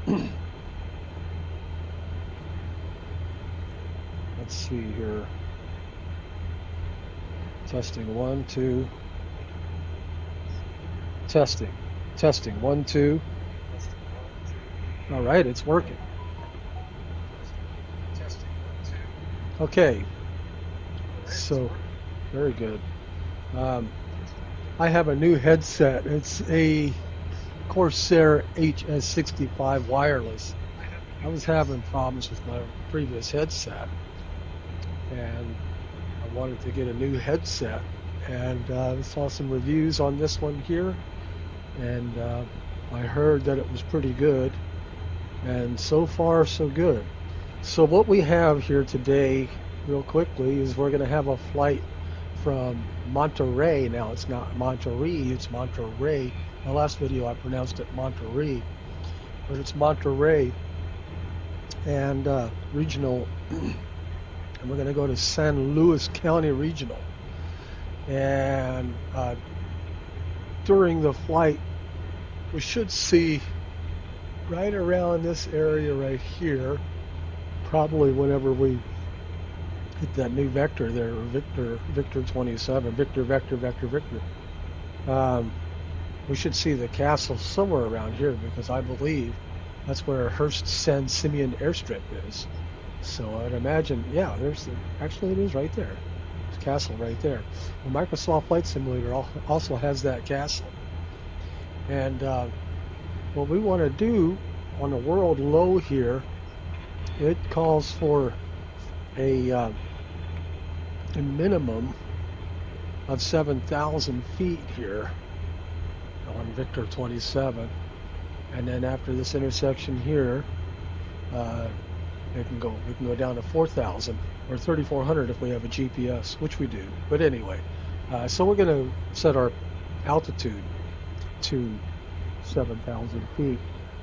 Let's see here. Testing 1, 2. Testing. 1, 2. All right, it's working. Okay. So, very good. I have a new headset. It's a Corsair HS65 wireless. I was having problems with my previous headset, and I wanted to get a new headset, and I saw some reviews on this one here, and I heard that it was pretty good, and so far so good. So what we have here today, real quickly, is we're going to have a flight from Monterey. Now it's not Monterey, it's Monterey. My last video I pronounced it Monterey, but it's Monterey, and regional. And we're going to go to San Luis County Regional. And during the flight, we should see right around this area right here, probably whenever we hit that new vector there, Victor 27, Victor. We should see the castle somewhere around here, because I believe that's where Hearst San Simeon Airstrip is. So I'd imagine, yeah, actually it is right there. There's a castle right there. The Microsoft Flight Simulator also has that castle. And what we want to do on the world low here, it calls for a minimum of 7,000 feet here on Victor 27, and then after this intersection here, we can go down to 4,000 or 3,400 if we have a GPS, which we do. But anyway, so we're going to set our altitude to 7,000 feet.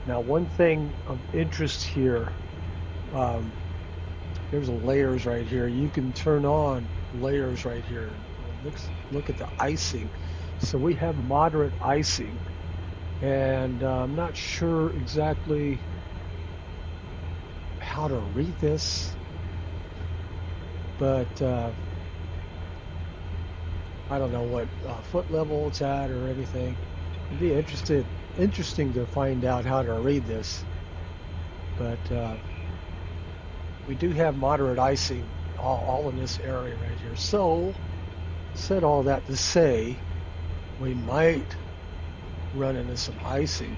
Now, one thing of interest here, there's layers right here. You can turn on layers right here. Look at the icing. So we have moderate icing, and I'm not sure exactly how to read this, but I don't know what foot level it's at or anything. It'd be interesting to find out how to read this, but we do have moderate icing all in this area right here. So, said all that to say, we might run into some icing.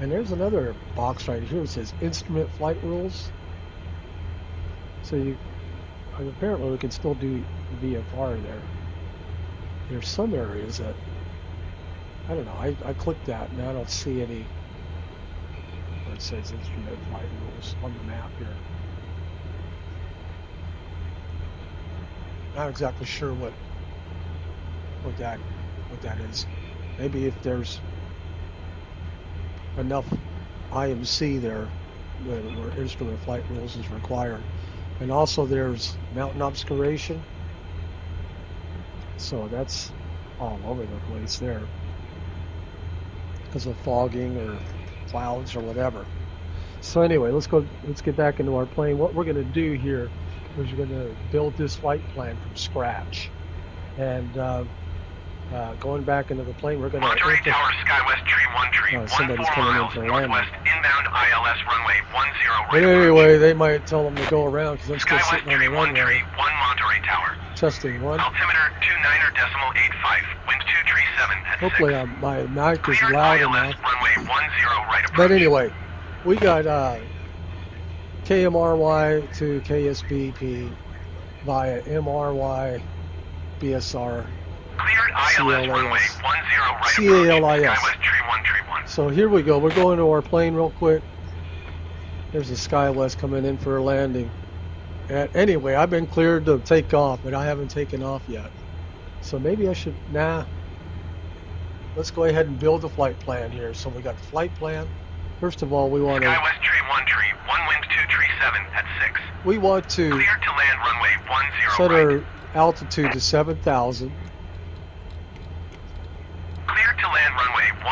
And there's another box right here that says Instrument Flight Rules. So apparently we can still do VFR there. There's some areas that, I don't know, I clicked that and I don't see any where it says Instrument Flight Rules on the map here. Not exactly sure what that is. Maybe if there's enough IMC there where Instrument Flight Rules is required. And also there's mountain obscuration, so that's all over the place there because of fogging or clouds or whatever. So anyway, let's get back into our plane. What we're going to do here is we're going to build this flight plan from scratch, and going back into the plane, we're going to Monterey Tower, SkyWest Tree 1 Tree, 14 miles northwest, inbound ILS runway 10 right. But anyway, they might tell them to go around because I'm still SkyWest sitting on the Tree 1 runway. Tree, 1 Monterey Tower. Testing 1. Altimeter 29.85, wind 237 at Hopefully 6. my mic is Cleared loud ILS enough. runway 10 right approach. But anyway, we got KMRY to KSBP via MRY, BSR, Cleared ILS runway 10 right approach. CALIS. SkyWest Tree 1 Tree 1. So here we go. We're going to our plane real quick. There's a SkyWest coming in for a landing. And anyway, I've been cleared to take off, but I haven't taken off yet. So maybe I should, let's go ahead and build the flight plan here. So we got the flight plan. First of all, we want to... SkyWest Tree 1 Tree, 1 wind 237 at 6. We want to Cleared to land runway 10 set right. our altitude to 7,000. Cleared to land runway 10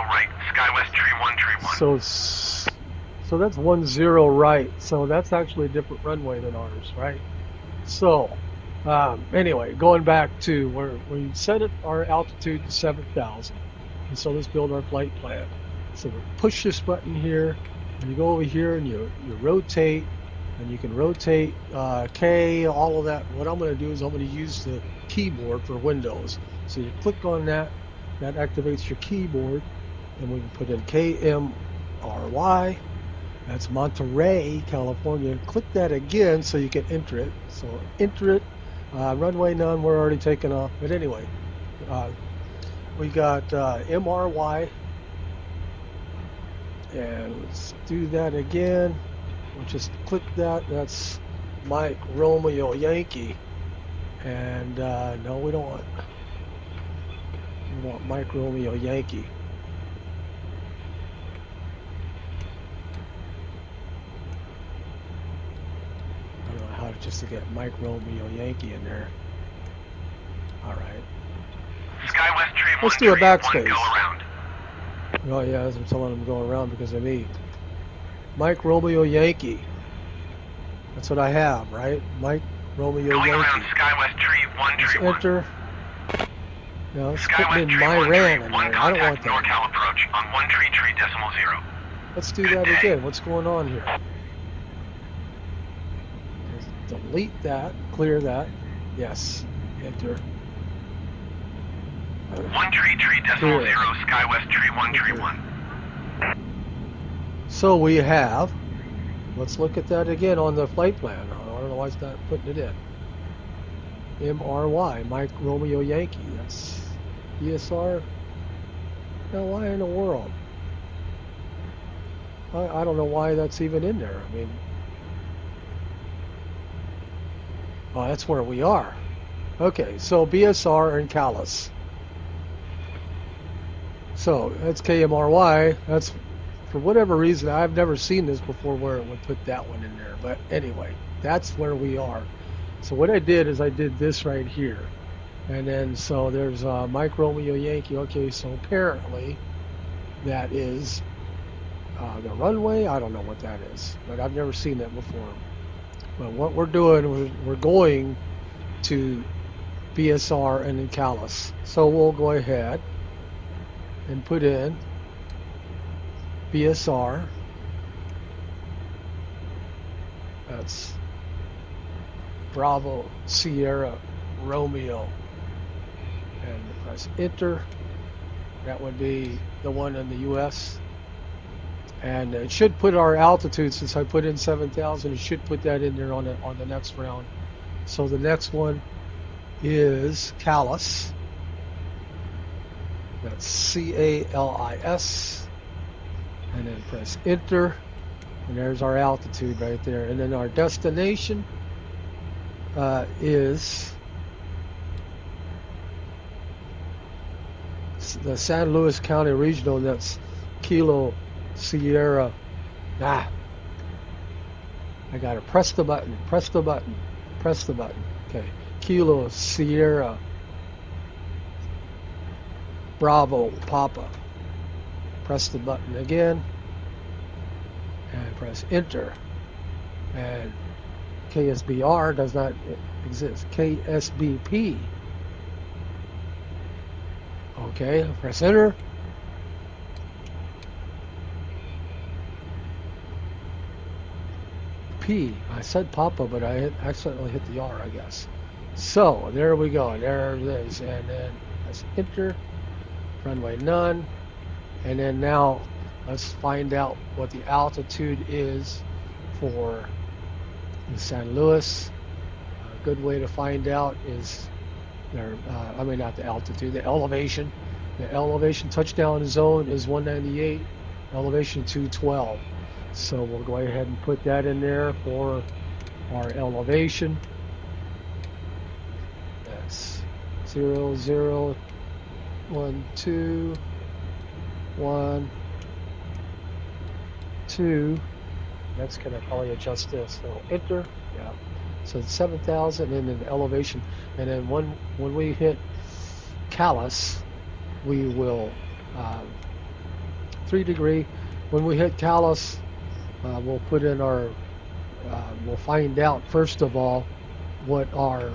right, SkyWest Tree 1 Tree 1. So it's So that's 10 right. So that's actually a different runway than ours, right? So anyway, going back to where we set it, our altitude to 7,000. And so let's build our flight plan. So we push this button here, and you go over here and you rotate, and you can rotate K, all of that. What I'm going to do is I'm going to use the keyboard for Windows. So you click on that, that activates your keyboard, and we can put in KMRY. That's Monterey, California. Click that again so you can enter it. So enter it. Runway none, we're already taking off. But anyway, we got MRY. And let's do that again. We'll just click that. That's Mike Romeo Yankee. And no, we don't want. We want Mike Romeo Yankee. I don't know how to get Mike Romeo Yankee in there. All right. SkyWest Tree Let's do a backspace. Go around. Oh yeah, as I'm telling them to go around because of me. Mike Romeo Yankee. That's what I have, right? Mike Romeo Going Yankee. around SkyWest Tree 1 Let's Tree enter. Now let's put SkyWest in Tree my 1 ran Tree in 1 there. I don't want contact that. NorCal approach on 1 Tree Tree decimal 0. Let's do that again. What's going on here? Just delete that. Clear that. Yes. Enter. 1 Tree Tree decimal 0 SkyWest Tree 1 Tree 1. So we have. Let's look at that again on the flight plan. I don't know why it's not putting it in. MRY, Mike Romeo Yankee. That's ESR. Now, why in the world? I don't know why that's even in there. I mean, oh, that's where we are. Okay, so BSR and Callus. So that's KMRY. That's, for whatever reason, I've never seen this before where it would put that one in there. But anyway, that's where we are. So what I did is I did this right here. And then so there's Mike Romeo Yankee. Okay, so apparently that is the runway. I don't know what that is, but I've never seen that before. But what we're doing, we're going to BSR and then Callus. So we'll go ahead and put in BSR. That's Bravo Sierra Romeo. And press enter. That would be the one in the US. And it should put our altitude, since I put in 7,000, it should put that in there on the next round. So the next one is Callus. That's CALIS. And then press enter. And there's our altitude right there. And then our destination is the San Luis County Regional. That's Kilo Sierra. I gotta press the button. Press the button. Press the button. Okay. Kilo Sierra Bravo Papa. Press the button again and press enter. And KSBR does not exist. KSBP. Okay, press enter. P. I said Papa, but I accidentally hit the R, I guess. So there we go. There it is. And then press enter. Runway none. And then now let's find out what the altitude is for San Luis. A good way to find out is their, not the altitude, the elevation. The elevation touchdown zone is 198, elevation 212. So we'll go ahead and put that in there for our elevation. That's 0, 0, 1, 2, 1, 2. That's going to probably adjust this. So enter. Yeah. So it's 7,000 and then the elevation. And then when we hit Callus, we will 3 degree. When we hit Callus, we'll put in our, we'll find out first of all what our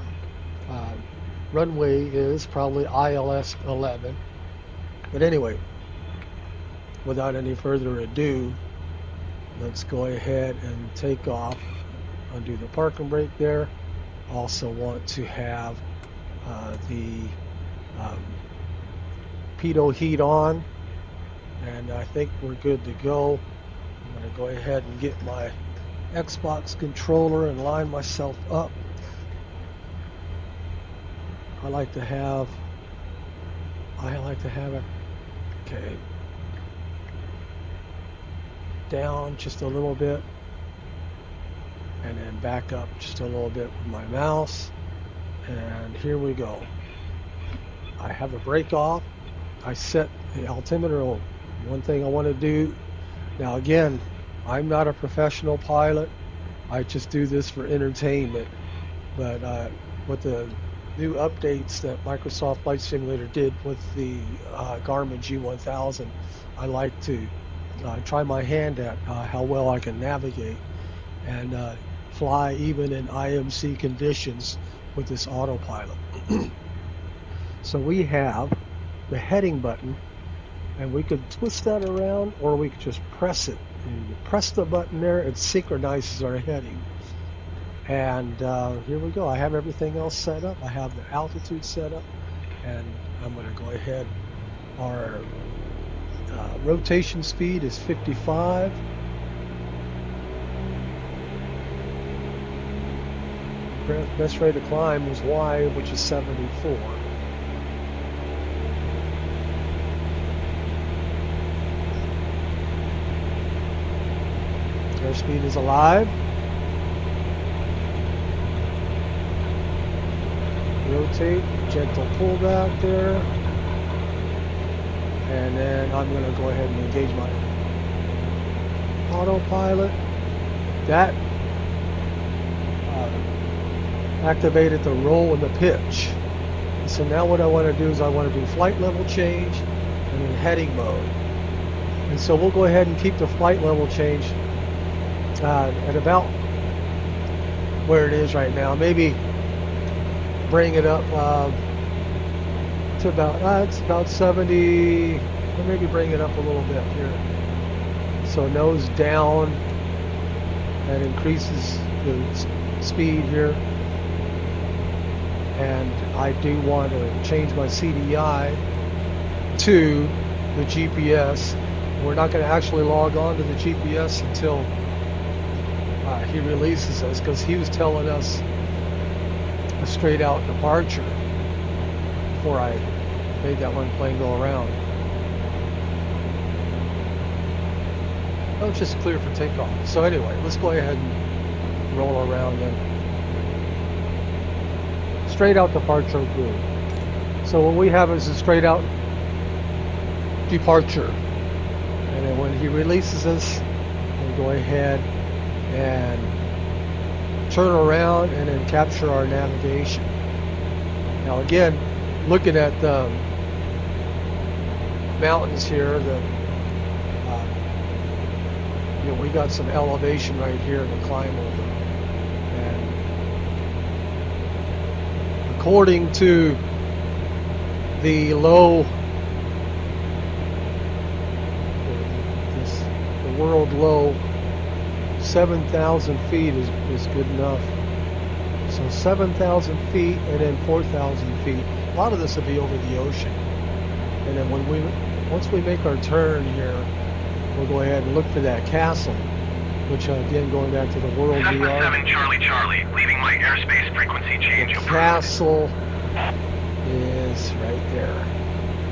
runway is, probably ILS 11. But anyway, without any further ado, let's go ahead and take off. Undo the parking brake there. Also want to have the pitot heat on, and I think we're good to go. I'm going to go ahead and get my Xbox controller and line myself up. I like to have it, okay, down just a little bit, and then back up just a little bit with my mouse, and here we go. I have a brake off. I set the altimeter on. One thing I want to do, now again, I'm not a professional pilot. I just do this for entertainment. But with the new updates that Microsoft Flight Simulator did with the Garmin G1000, I like to try my hand at how well I can navigate and fly even in IMC conditions with this autopilot. So we have the heading button, and we could twist that around, or we could just press it. And you press the button there, it synchronizes our heading. And here we go. I have everything else set up. I have the altitude set up, and I'm going to go ahead. Our rotation speed is 55. Best rate of climb was Y, which is 74. Airspeed is alive. Rotate, gentle pullback there. And then I'm going to go ahead and engage my autopilot. That activated the roll and the pitch. And so now what I want to do is I want to do flight level change and then heading mode. And so we'll go ahead and keep the flight level change at about where it is right now. Maybe bring it up to about, it's about 70, or maybe bring it up a little bit here. So nose down, that increases the speed here. And I do want to change my CDI to the GPS. We're not going to actually log on to the GPS until he releases us, because he was telling us a straight out departure before I made that one plane go around. Oh, it's just clear for takeoff. So anyway, let's go ahead and roll around then. Straight out departure good. So what we have is a straight out departure. And then when he releases us, we'll go ahead and turn around and then capture our navigation. Now again, looking at the mountains here, we got some elevation right here to climb over. And according to the low, the world low, 7,000 feet is good enough. So 7,000 feet and then 4,000 feet. A lot of this will be over the ocean. And then once we make our turn here, we'll go ahead and look for that castle, which again, going back to the world VR. 7 Charlie, leaving my airspace frequency change. The castle is right there.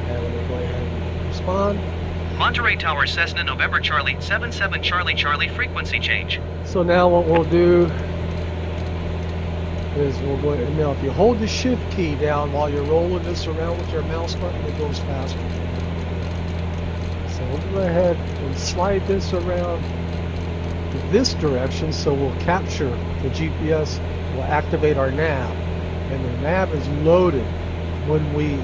And we'll go ahead and respond. Monterey Tower, Cessna, November Charlie, 77 Charlie, frequency change. So now what we'll do is we'll go ahead. Now if you hold the shift key down while you're rolling this around with your mouse button, it goes faster. So we'll go ahead and slide this around to this direction, so we'll capture the GPS, we'll activate our nav, and the nav is loaded. When we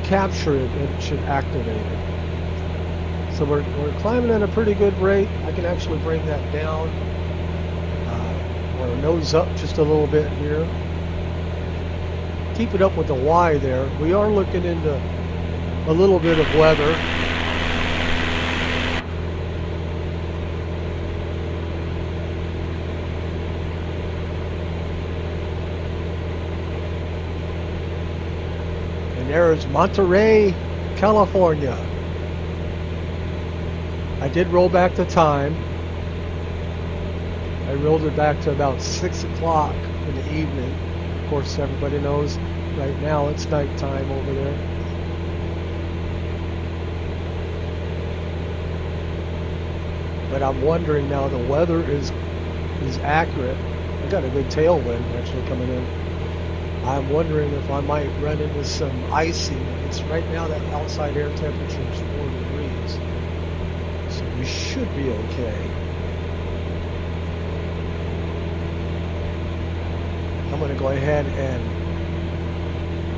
capture it, it should activate it. So we're climbing at a pretty good rate. I can actually bring that down or nose up just a little bit here. Keep it up with the Y there. We are looking into a little bit of weather. And there is Monterey, California. I did roll back the time. I rolled it back to about 6 o'clock in the evening. Of course, everybody knows right now it's nighttime over there. But I'm wondering now, the weather is accurate. I got a good tailwind actually coming in. I'm wondering if I might run into some icing. It's right now that outside air temperature is 4 degrees. So we should be okay. I'm going to go ahead and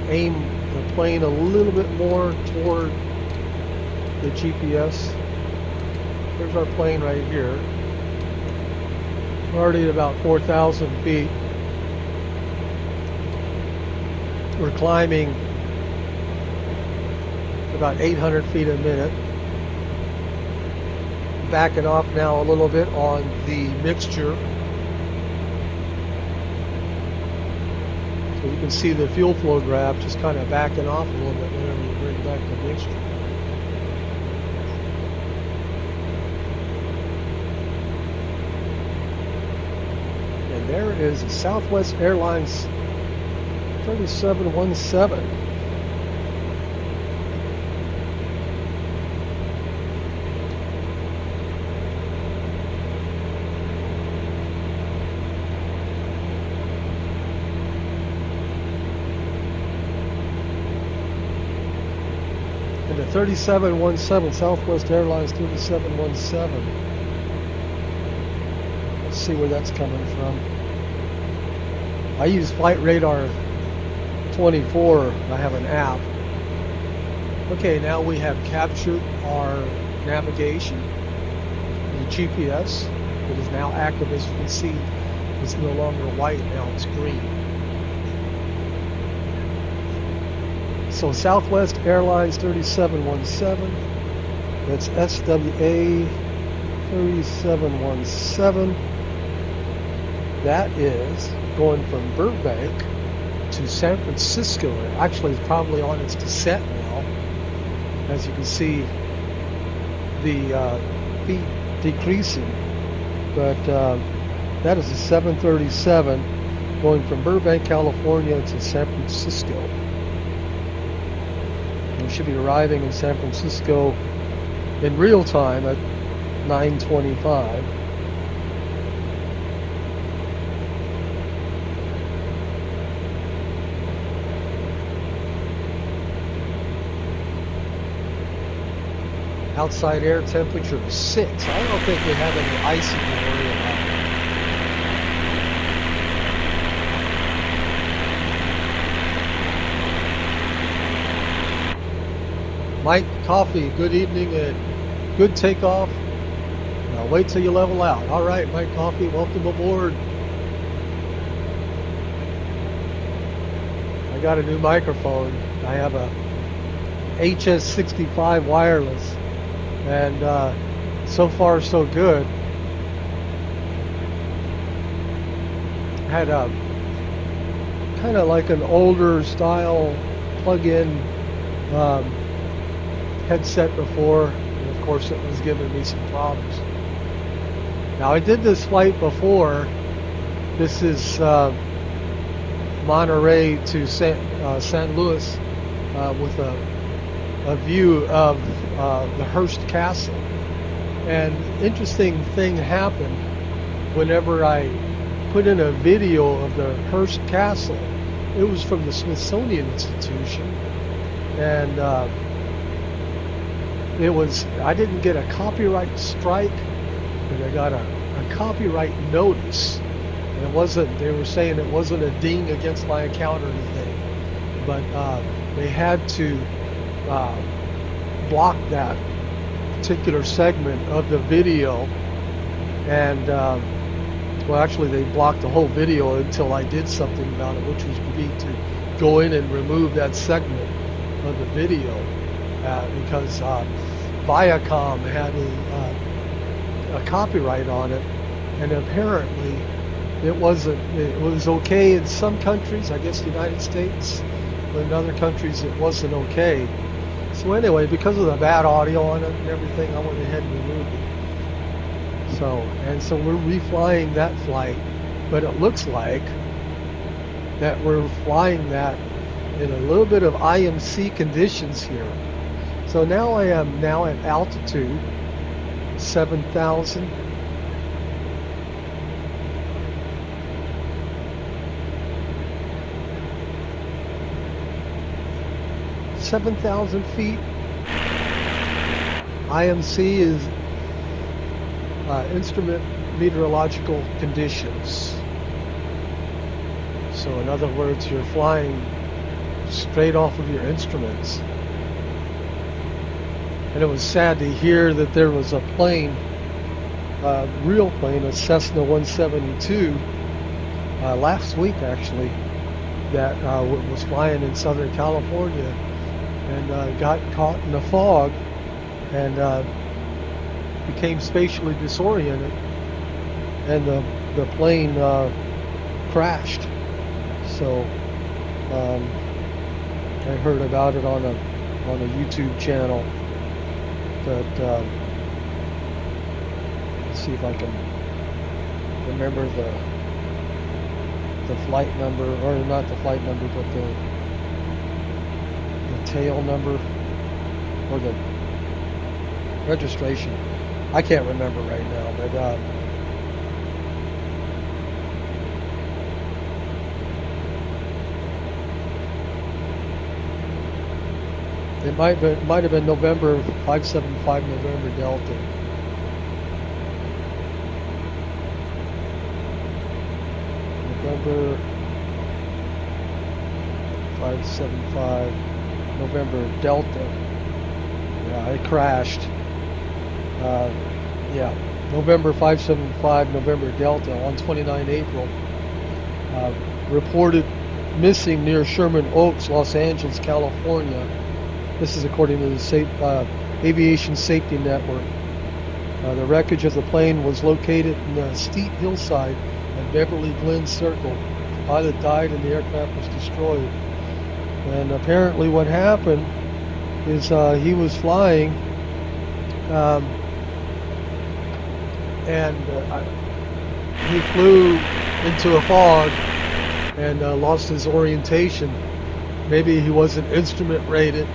aim the plane a little bit more toward the GPS. There's our plane right here. We're already at about 4,000 feet. We're climbing about 800 feet a minute. Backing off now a little bit on the mixture. So you can see the fuel flow graph just kind of backing off a little bit whenever you bring back the mixture. And there is a Southwest Airlines 3717. And the 3717, Southwest Airlines 3717. Let's see where that's coming from. I use Flight Radar 24. I have an app. Okay, now we have captured our navigation. The GPS, it is now active. As you can see, it's no longer white, now it's green. So Southwest Airlines 3717, that's SWA 3717. That is going from Burbank to San Francisco. It actually is probably on its descent now. As you can see, the feet decreasing. But that is a 737 going from Burbank, California to San Francisco. We should be arriving in San Francisco in real time at 9:25. Outside air temperature is 6. I don't think we have any icing to worry about. Mike Coffee, good evening and good takeoff. Now wait till you level out. All right, Mike Coffee, welcome aboard. I got a new microphone. I have a HS65 wireless. And so far so good. Had a kind of like an older style plug-in headset before, and of course it was giving me some problems. Now I did this flight before. This is Monterey to San Luis with a view of the Hearst Castle. And interesting thing happened whenever I put in a video of the Hearst Castle. It was from the Smithsonian Institution, and I didn't get a copyright strike, but I got a copyright notice. And it wasn't, they were saying it wasn't a ding against my account or anything, but they had to block that particular segment of the video, and well, actually they blocked the whole video until I did something about it, which was me to go in and remove that segment of the video because Viacom had a copyright on it, and apparently it was okay in some countries, I guess the United States, but in other countries it wasn't okay. So anyway, because of the bad audio on it and everything, I went ahead and removed it. So we're reflying that flight, but it looks like that we're flying that in a little bit of IMC conditions here. So now I am now at altitude 7,000. feet. IMC is instrument meteorological conditions. So in other words, you're flying straight off of your instruments. And it was sad to hear that there was a plane, real plane, a Cessna 172, last week actually, that was flying in Southern California and got caught in the fog and became spatially disoriented, and the plane crashed. So I heard about it on a YouTube channel. But let's see if I can remember the flight number, or not the flight number, but the tail number or the registration. I can't remember right now, but it might have been November 575 November Delta. November 575 November Delta. Yeah, it crashed. Yeah, November 575 November Delta on 29 April. Reported missing near Sherman Oaks, Los Angeles, California. This is according to the Aviation Safety Network. The wreckage of the plane was located in the steep hillside at Beverly Glen Circle. The pilot died and the aircraft was destroyed. And apparently what happened is he was flying and he flew into a fog and lost his orientation. Maybe he wasn't instrument rated,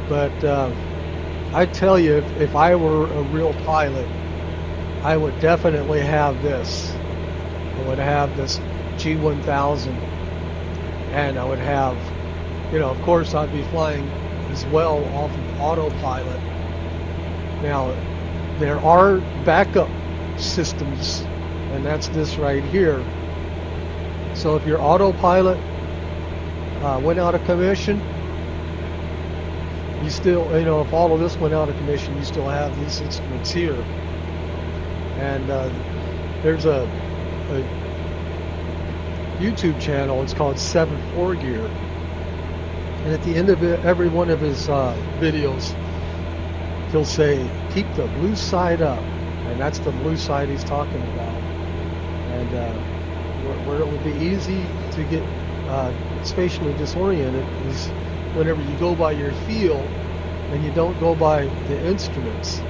but I tell you, if I were a real pilot, I would definitely have this. I would have this G1000, and I would have, of course I'd be flying as well off of autopilot. Now, there are backup systems, and that's this right here. So if your autopilot went out of commission, you still, if all of this went out of commission, you still have these instruments here. And there's a YouTube channel, it's called 7-4 Gear. And at the end of every one of his videos, he'll say, keep the blue side up. And that's the blue side he's talking about. And where it would be easy to get spatially disoriented is whenever you go by your feel and you don't go by the instruments.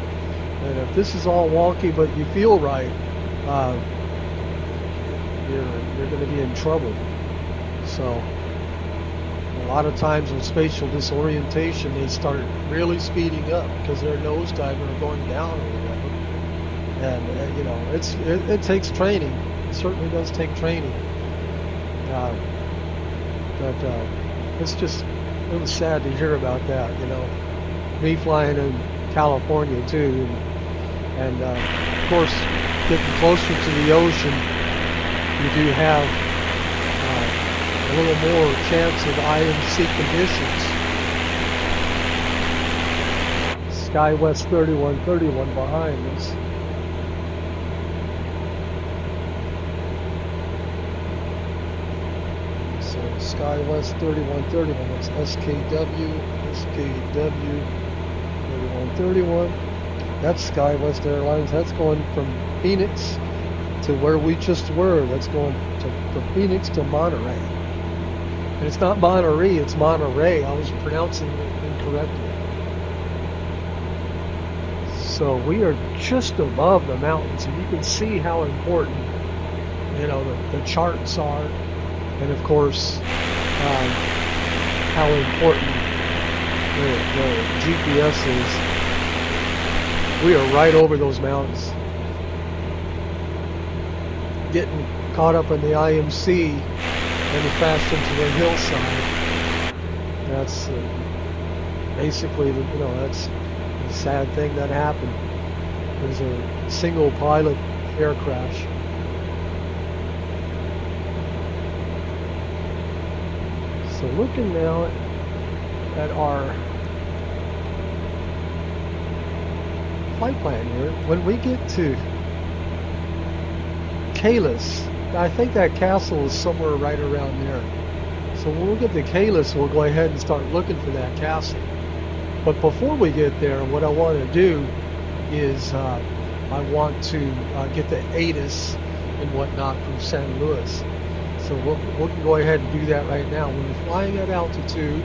And if this is all wonky but you feel right, you're going to be in trouble. So a lot of times with spatial disorientation, they start really speeding up because they're nosediving or going down or whatever. And it takes training. It certainly does take training. But it was sad to hear about that. Me flying in California too, and of course, getting closer to the ocean, you do have a little more chance of IMC conditions. SkyWest 3131 behind us. So SkyWest 3131, that's SKW 3131. That's SkyWest Airlines. That's going from Phoenix to where we just were. That's going from Phoenix to Monterey. And it's not Monterey, it's Monterey. I was pronouncing it incorrectly. So we are just above the mountains, and you can see how important, you know, the charts are, and of course, how important the GPS is. We are right over those mountains, getting caught up in the IMC and fast into the hillside. That's basically, you know, that's the sad thing that happened. There's a single pilot air crash. So looking now at our flight plan here, when we get to Kalis, I think that castle is somewhere right around there. So when we get to Kalis, we'll go ahead and start looking for that castle. But before we get there, what I want to do is I want to get the ATIS and whatnot from San Luis. So we'll go ahead and do that right now. We're flying at altitude,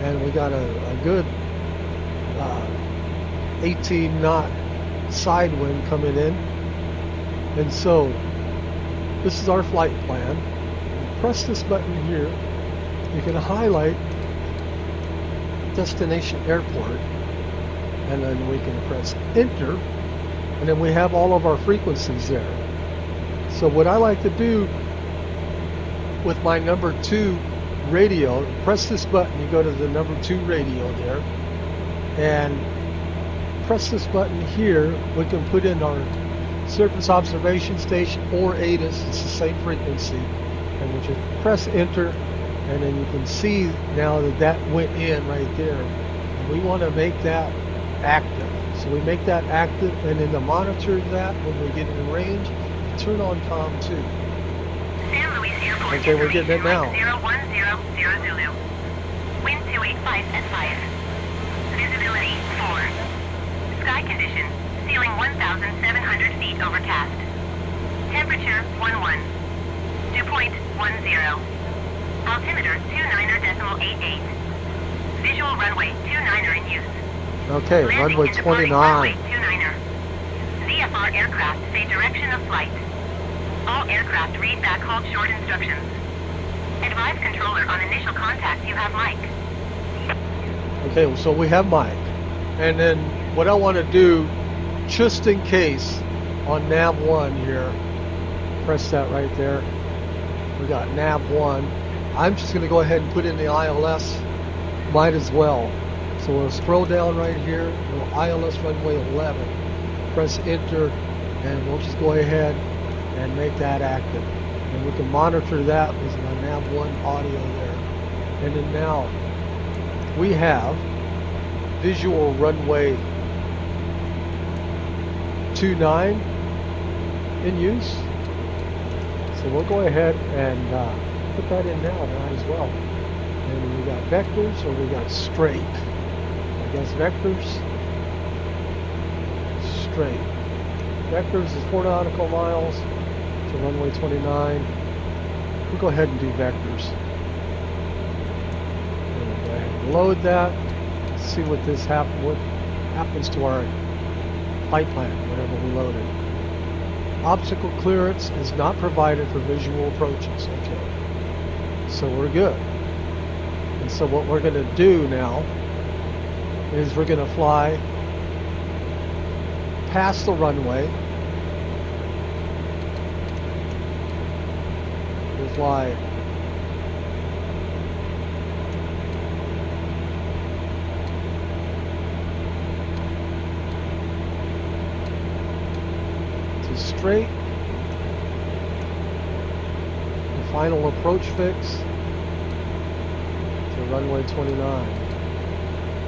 and we got a good 18 knot side wind coming in. And so this is our flight plan. Press this button here. You can highlight destination airport, and then we can press enter, and then we have all of our frequencies there. So what I like to do with my number 2 radio, press this button, you go to the number 2 radio there, and press this button here. We can put in our surface observation station or ATIS, it's the same frequency, and we just press enter, and then you can see now that that went in right there. And we want to make that active. So we make that active, and then to monitor that when we get in range, turn on COM 2. San Luis Airport. Okay, we're getting it now. 0100 Zulu. Wind 285 at 5. Visibility 4. Sky condition. Ceiling 1,700 feet overcast. Temperature 11. Dew point 10. Altimeter 29.88. Visual runway 29er in use. Okay, Landing runway and departing 29. runway 29er. VFR aircraft say direction of flight. All aircraft read back hold short instructions. Advise controller on initial contact you have Mike. Okay, so we have Mike. And then what I want to do, just in case, on nav 1 here, press that right there. We got nav 1. I'm just going to go ahead and put in the ILS. Might as well. So we'll scroll down right here, ILS runway 11. Press enter, and we'll just go ahead and make that active. And we can monitor that with my nav 1 audio there. And then now we have visual runway 29 in use. So we'll go ahead and put that in now as well. And we got vectors, or we got straight. I guess vectors, straight. Vectors is 4 nautical miles to runway 29. We'll go ahead and do vectors. And we'll go ahead and load that. See what happens to our flight plan whenever we load it. Obstacle clearance is not provided for visual approaches. Okay, so we're good. And so what we're going to do now is we're going to fly past the runway. We'll fly to straight. The final approach fix to runway 29.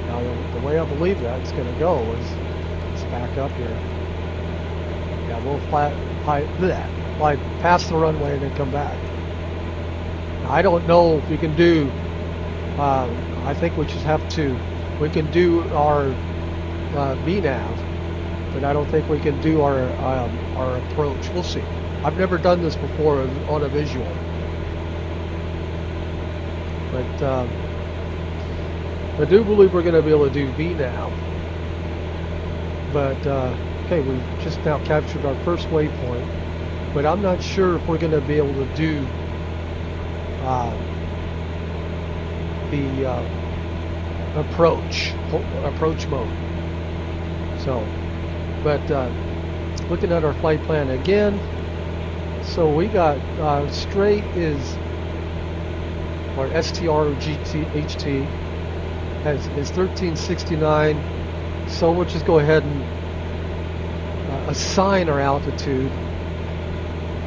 Now, the way I believe that it's going to go is, let's back up here. Yeah, we'll fly past the runway and then come back. Now, I don't know if we can do, I think we just have to, we can do our VNAV, but I don't think we can do our approach. We'll see. I've never done this before on a visual. But I do believe we're going to be able to do VNAV. But, okay, we just now captured our first waypoint. But I'm not sure if we're going to be able to do the approach mode. So, but looking at our flight plan again, so we got straight is our STR HT is 1369. So we'll just go ahead and assign our altitude.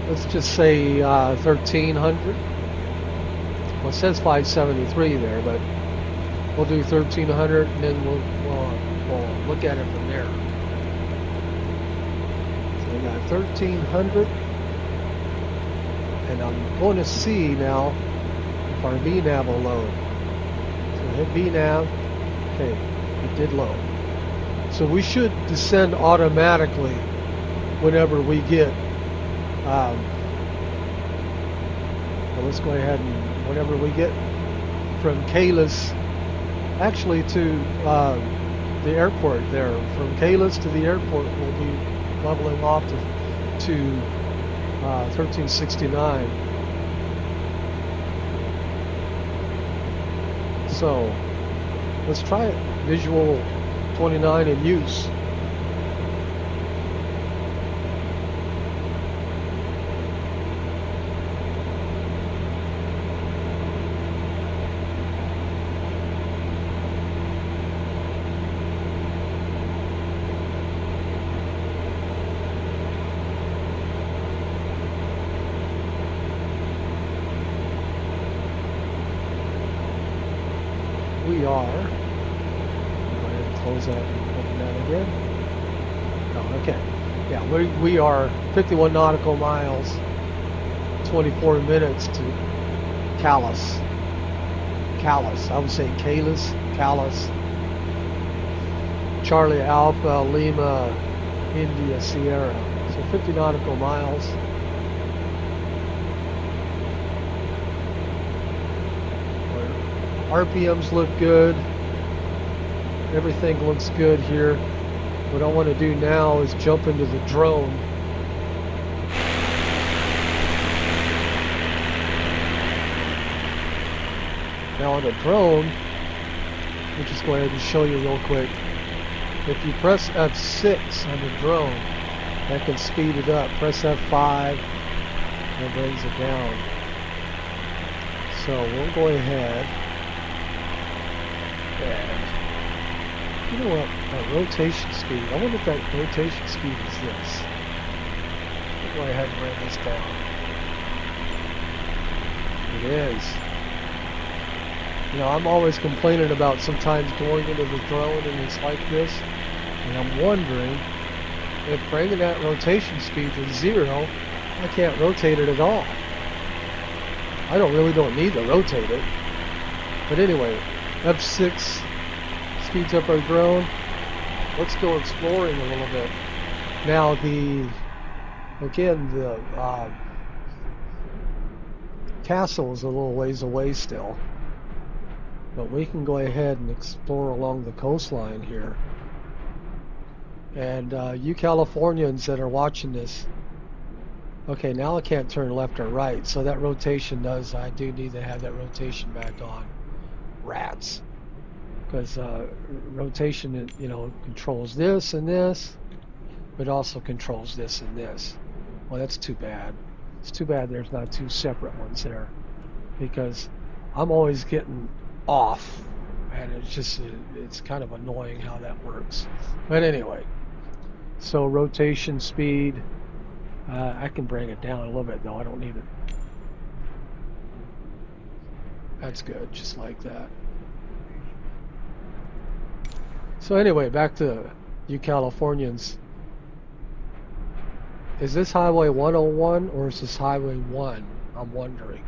Let's just say 1300. Well, it says 573 there, but we'll do 1300, and then we'll look at it from there. So we got 1300, and I'm going to see now if our VNAV will load. So hit VNAV. Okay, it did load. So we should descend automatically whenever we get. Well, let's go ahead and whenever we get from Kalis, actually to the airport there. From Kalis to the airport, we'll be leveling off to 1369. So let's try it. Visual 29 in use. We are. Go ahead and close that and open that again. Oh, okay. Yeah, we are 51 nautical miles, 24 minutes to Kalis. I would say Kalis. Charlie Alpha Lima India Sierra. So 50 nautical miles. RPMs look good. Everything looks good here. What I want to do now is jump into the drone. Now on the drone, let me just go ahead and show you real quick. If you press F6 on the drone, that can speed it up. Press F5, that brings it down. So we'll go ahead. And you know what? Rotation speed. I wonder if that rotation speed is this. I'll go ahead and bring this down. It is. You know, I'm always complaining about sometimes going into the drone and it's like this. And I'm wondering if bringing that rotation speed to 0, I can't rotate it at all. I really don't need to rotate it. But anyway, F6 speeds up our drone. Let's go exploring a little bit. Now the castle is a little ways away still, but we can go ahead and explore along the coastline here. And you Californians that are watching this, okay, now I can't turn left or right, so that rotation I do need to have that rotation back on. Rats. Because rotation, you know, controls this and this, but also controls this and this. Well, that's too bad. It's too bad there's not two separate ones there, because I'm always getting off, and it's kind of annoying how that works. But anyway, so rotation speed, I can bring it down a little bit though. I don't need it. That's good, just like that. So anyway, back to you Californians. Is this Highway 101 or is this Highway 1? I'm wondering.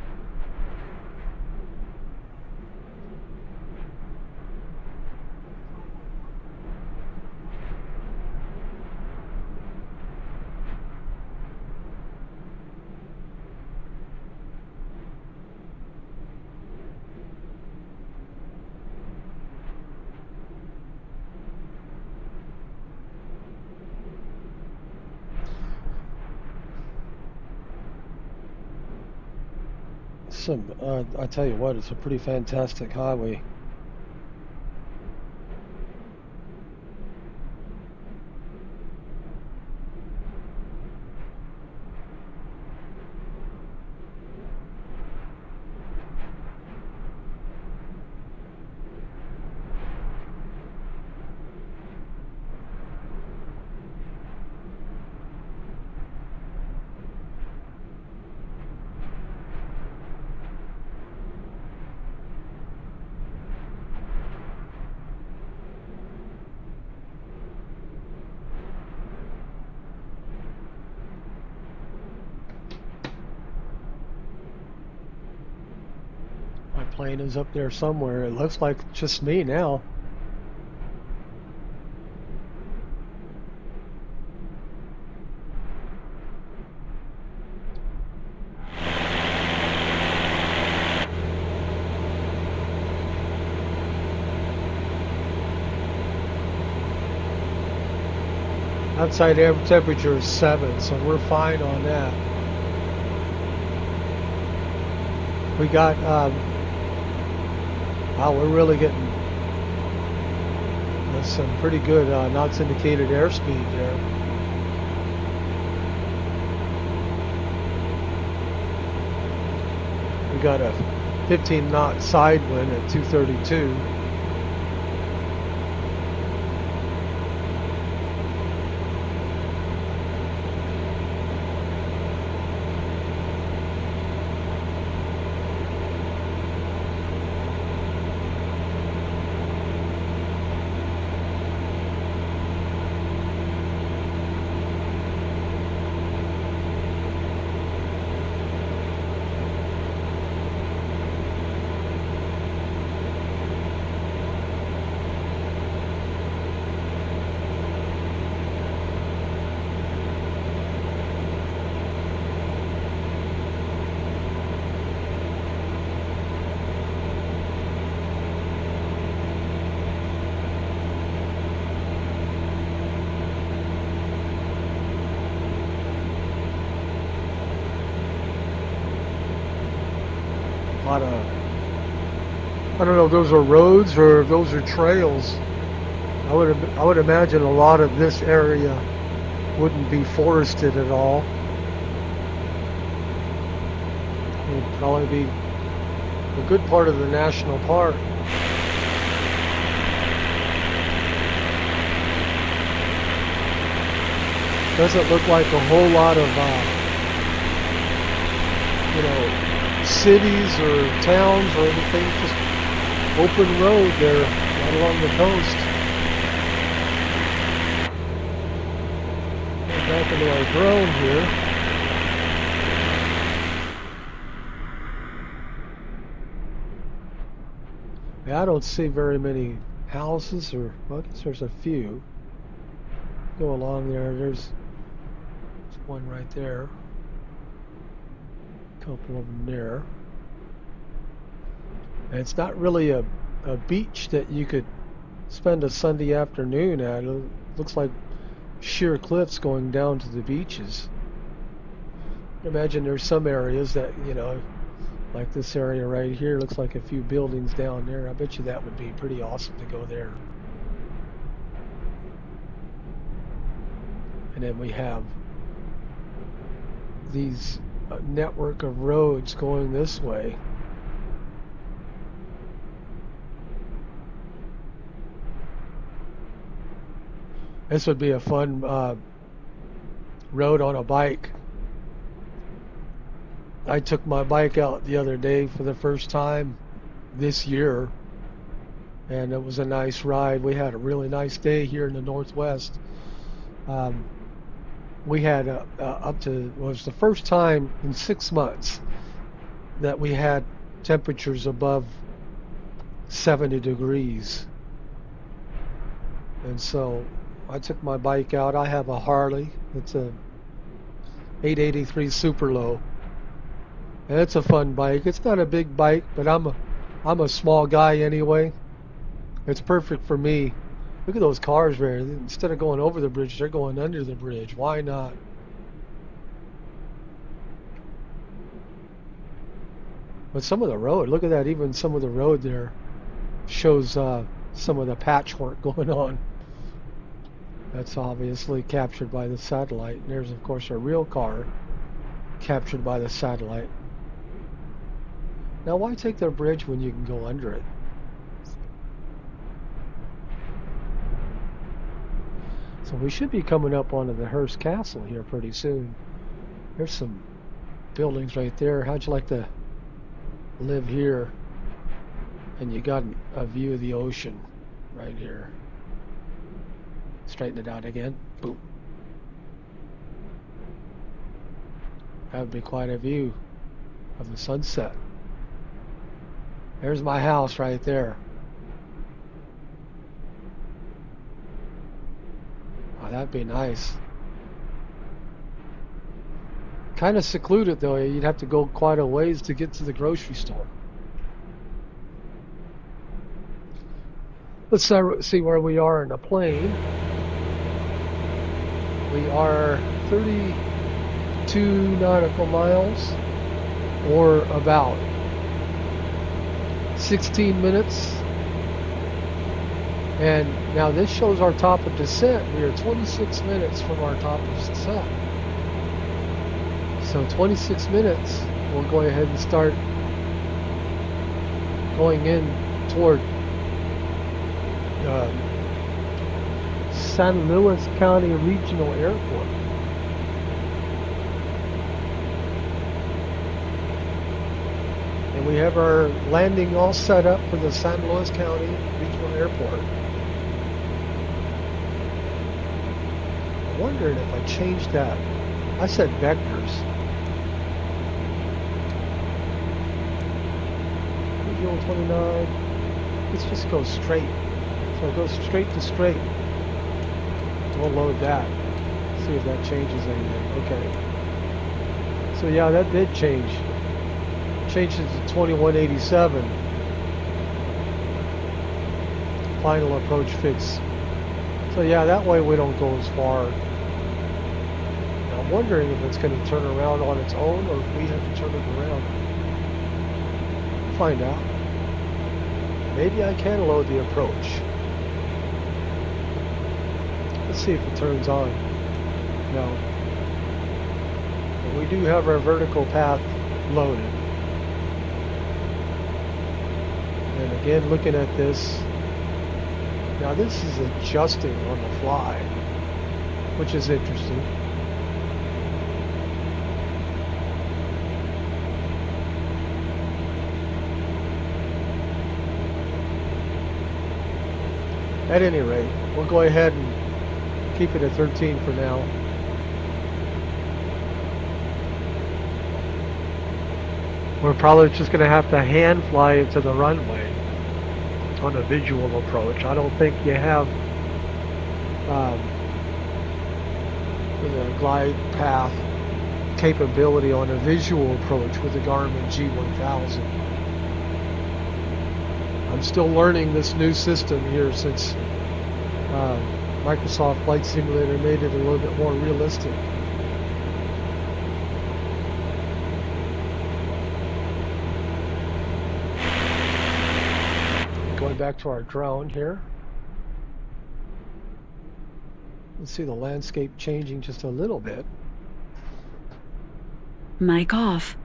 I tell you what, it's a pretty fantastic highway. My plane is up there somewhere. It looks like just me now. Outside air temperature is 7, so we're fine on that. We got, wow, we're really getting some pretty good knots indicated airspeed there. We got a 15 knot side wind at 232. I don't know if those are roads or if those are trails. I would imagine a lot of this area wouldn't be forested at all. It would probably be a good part of the national park. Doesn't look like a whole lot of, cities or towns or anything, just open road there right along the coast. Get back into our drone here. Yeah, I don't see very many houses, or well, I guess there's a few. Go along there, there's one right there. Couple of them there. And it's not really a beach that you could spend a Sunday afternoon at. It looks like sheer cliffs going down to the beaches. Imagine there's some areas that, like this area right here, looks like a few buildings down there. I bet you that would be pretty awesome to go there. And then we have these network of roads going this way. This would be a fun road on a bike. I took my bike out the other day for the first time this year, and it was a nice ride. We had a really nice day here in the Northwest. We had up to, it was the first time in 6 months that we had temperatures above 70 degrees. And so I took my bike out. I have a Harley. It's a 883 Super Low. And it's a fun bike. It's not a big bike, but I'm a small guy anyway. It's perfect for me. Look at those cars there. Instead of going over the bridge, they're going under the bridge. Why not? But some of the road, look at that. Even some of the road there shows some of the patchwork going on. That's obviously captured by the satellite. And there's, of course, a real car captured by the satellite. Now, why take the bridge when you can go under it? So we should be coming up onto the Hearst Castle here pretty soon. There's some buildings right there. How'd you like to live here? And you got a view of the ocean right here. Straighten it out again. Boom. That would be quite a view of the sunset. There's my house right there. Oh, that'd be nice. Kind of secluded though. You'd have to go quite a ways to get to the grocery store. Let's see where we are in the plane. We are 32 nautical miles, or about 16 minutes. And now this shows our top of descent. We are 26 minutes from our top of descent. So 26 minutes, we'll go ahead and start going in toward San Luis County Regional Airport. And we have our landing all set up for the San Luis County Regional Airport. I'm wondering if I changed that. I said vectors. Visual 29. Let's just go straight. So go straight to straight. We'll load that. See if that changes anything. Okay. So yeah, that did change. Changed it to 2187. Final approach fix. So yeah, that way we don't go as far. Now, I'm wondering if it's going to turn around on its own or if we have to turn it around. We'll find out. Maybe I can load the approach. Let's see if it turns on. No. But we do have our vertical path loaded. And again, looking at this. Now this is adjusting on the fly, which is interesting. At any rate, we'll go ahead and keep it at 13 for now. We're probably just going to have to hand fly it to the runway on a visual approach. I don't think you have the glide path capability on a visual approach with the Garmin G1000. I'm still learning this new system here since Microsoft Flight Simulator made it a little bit more realistic. Going back to our drone here. Let's see the landscape changing just a little bit. Mic off.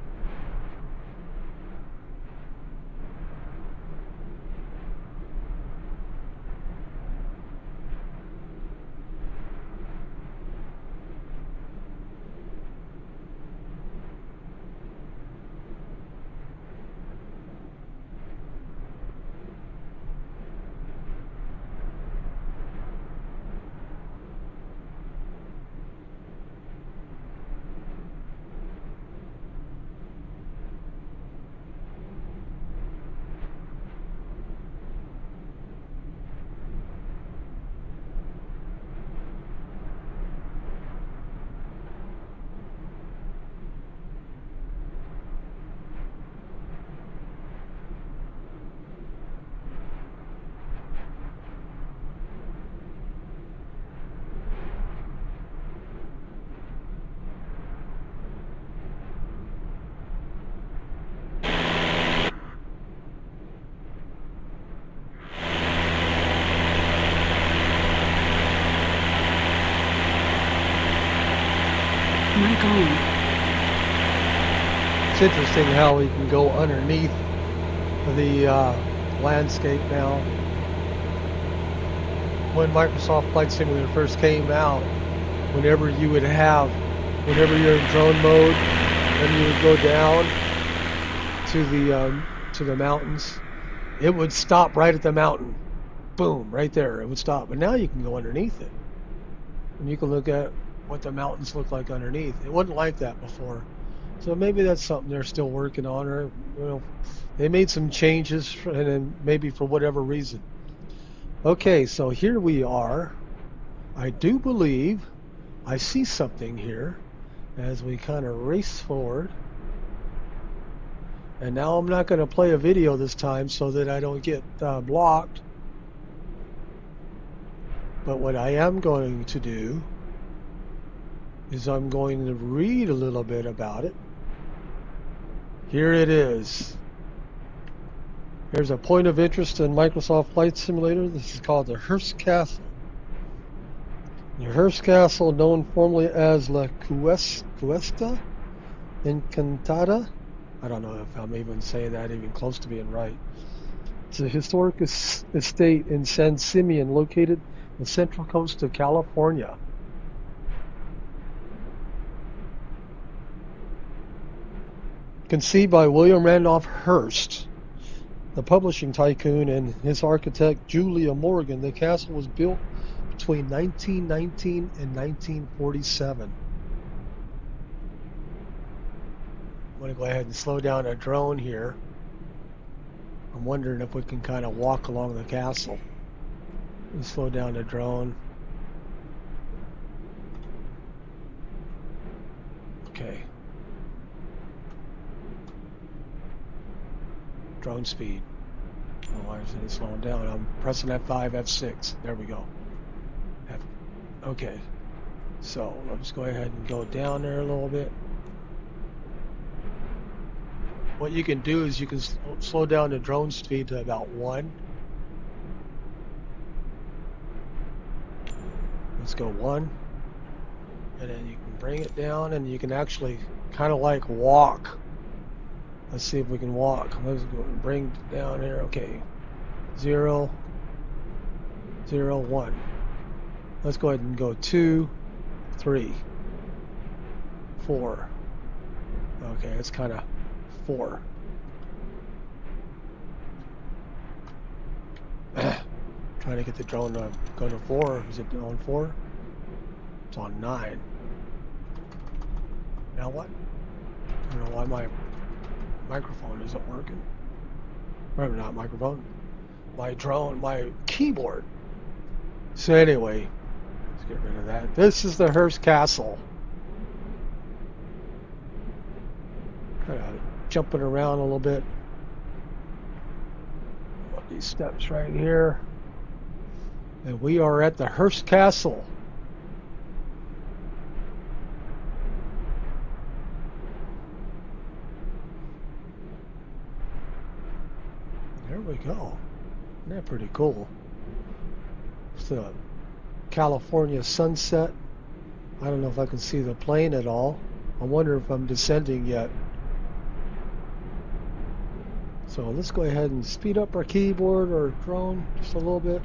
Mic on. It's interesting how we can go underneath the landscape now. When Microsoft Flight Simulator first came out, whenever you're in drone mode, and you would go down to the mountains, it would stop right at the mountain. Boom, right there, it would stop. But now you can go underneath it, and you can look at what the mountains look like underneath. It wasn't like that before. So maybe that's something they're still working on, or they made some changes, and then maybe for whatever reason. Okay, so here we are. I do believe I see something here as we kind of race forward. And now I'm not going to play a video this time so that I don't get blocked. But what I am going to do is I'm going to read a little bit about it. Here it is. Here's a point of interest in Microsoft Flight Simulator. This is called the Hearst Castle. The Hearst Castle, known formerly as La Cuesta Encantada. I don't know if I'm even saying that even close to being right. It's a historic estate in San Simeon, located on the central coast of California. Conceived by William Randolph Hearst, the publishing tycoon, and his architect Julia Morgan, the castle was built between 1919 and 1947. I'm going to go ahead and slow down a drone here. I'm wondering if we can kind of walk along the castle. Let's slow down the drone. Okay. Drone speed. Oh, why isn't it slowing down? I'm pressing F5, F6. There we go. Okay. So let's go ahead and go down there a little bit. What you can do is you can slow down the drone speed to about 1. Let's go 1. And then you can bring it down, and you can actually kind of like walk. Let's see if we can walk. Let's go bring it down here. Okay. 0, 0, 1. Let's go ahead and go 2, 3, 4. Okay, it's kind of 4. Trying to get the drone to go to 4. Is it on 4? It's on 9. Now what? I don't know why my microphone isn't working. Or not microphone. My drone, my keyboard. So anyway, let's get rid of that. This is the Hearst Castle. Kind of jumping around a little bit. These steps right here. And we are at the Hearst Castle. There we go. Isn't that pretty cool? It's the California sunset. I don't know if I can see the plane at all. I wonder if I'm descending yet. So let's go ahead and speed up our keyboard or drone just a little bit.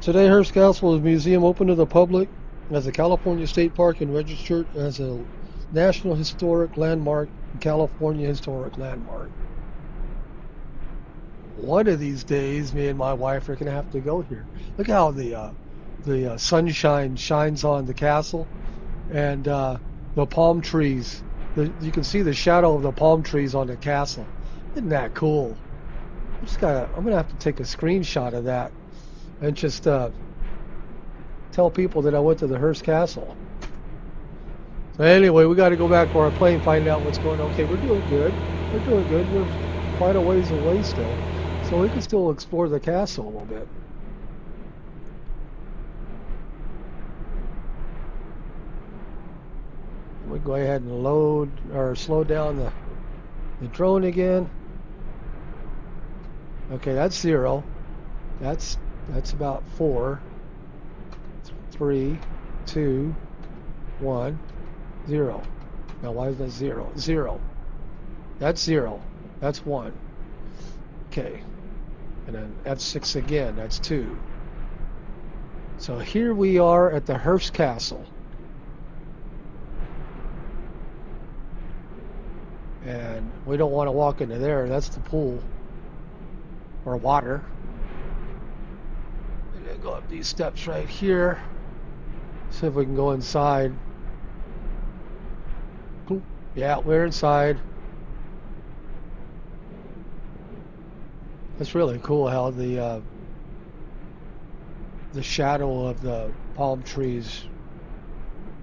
Today, Hearst Castle is a museum open to the public as a California state park and registered as a National Historic Landmark and California Historic Landmark. One of these days, me and my wife are going to have to go here. Look how the sunshine shines on the castle, and the palm trees. You can see the shadow of the palm trees on the castle. Isn't that cool? I'm going to have to take a screenshot of that and just tell people that I went to the Hearst Castle. So anyway, we got to go back to our plane, find out what's going on. Okay, we're doing good. We're doing good. We're quite a ways away still, so we can still explore the castle a little bit. We go ahead and load or slow down the drone again. Okay, that's 0. That's about 4. 3, 2, 1, 0. Now why is that 0? 0. That's 0. That's 1. Okay. And then F6 again. That's 2. So here we are at the Hearst Castle. And we don't want to walk into there. That's the pool. Or water. I'm going to go up these steps right here. See if we can go inside. Cool. Yeah, we're inside. It's really cool how the shadow of the palm trees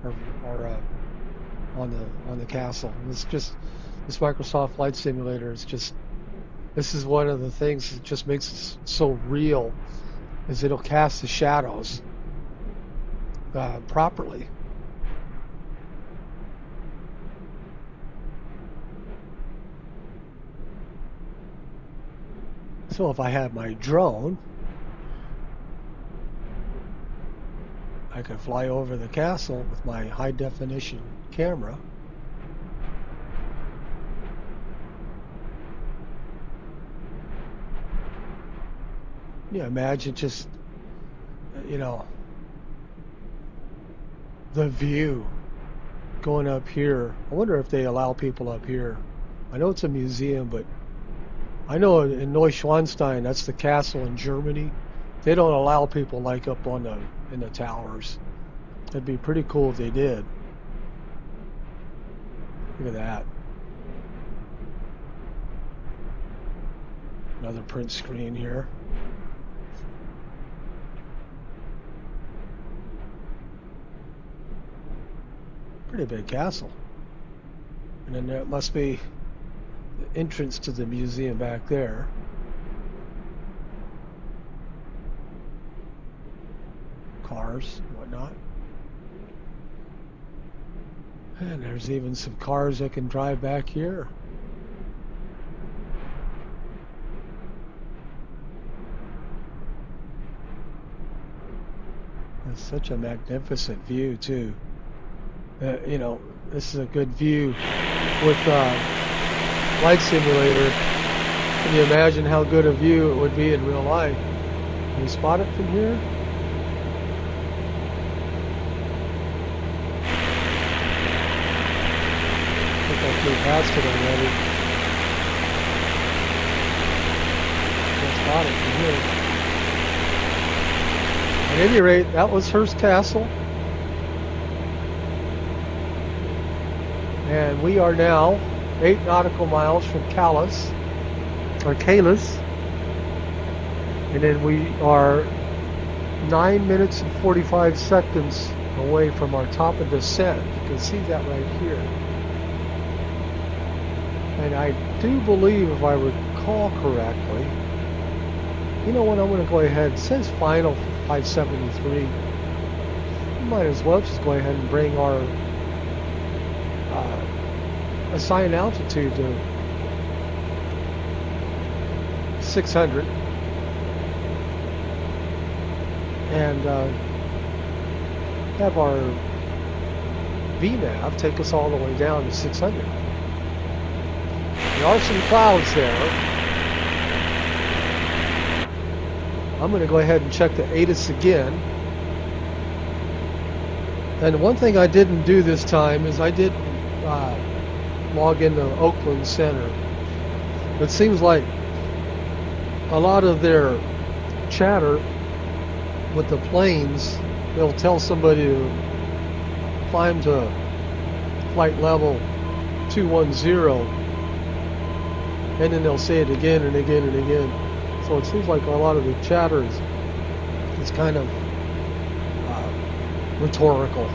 are on the castle. It's just this Microsoft Flight Simulator is just, this is one of the things that just makes it so real, is it'll cast the shadows properly. So if I had my drone, I could fly over the castle with my high definition camera. Yeah, imagine just, you know, the view going up here. I wonder if they allow people up here. I know it's a museum, but I know in Neuschwanstein, that's the castle in Germany, they don't allow people like up on in the towers. It'd be pretty cool if they did. Look at that. Another print screen here. Pretty big castle. And then there must be the entrance to the museum back there. Cars and whatnot. And there's even some cars that can drive back here. It's such a magnificent view too. You know, this is a good view with Flight Simulator. Can you imagine how good a view it would be in real life? Can you spot it from here? I think I flew past it already. Can't spot it from here. At any rate, that was Hearst Castle. And we are now 8 nautical miles from Calais, and then we are 9 minutes and 45 seconds away from our top of descent. You can see that right here. And I do believe, if I recall correctly, you know what, I'm going to go ahead, it says final 573. We might as well just go ahead and bring our assigned altitude to 600 and have our VNAV take us all the way down to 600. There are some clouds there. I'm going to go ahead and check the ATIS again. And one thing I didn't do this time is I didn't log into Oakland Center. It seems like a lot of their chatter with the planes, they'll tell somebody to climb to flight level 210, and then they'll say it again and again and again. So it seems like a lot of the chatter is kind of rhetorical.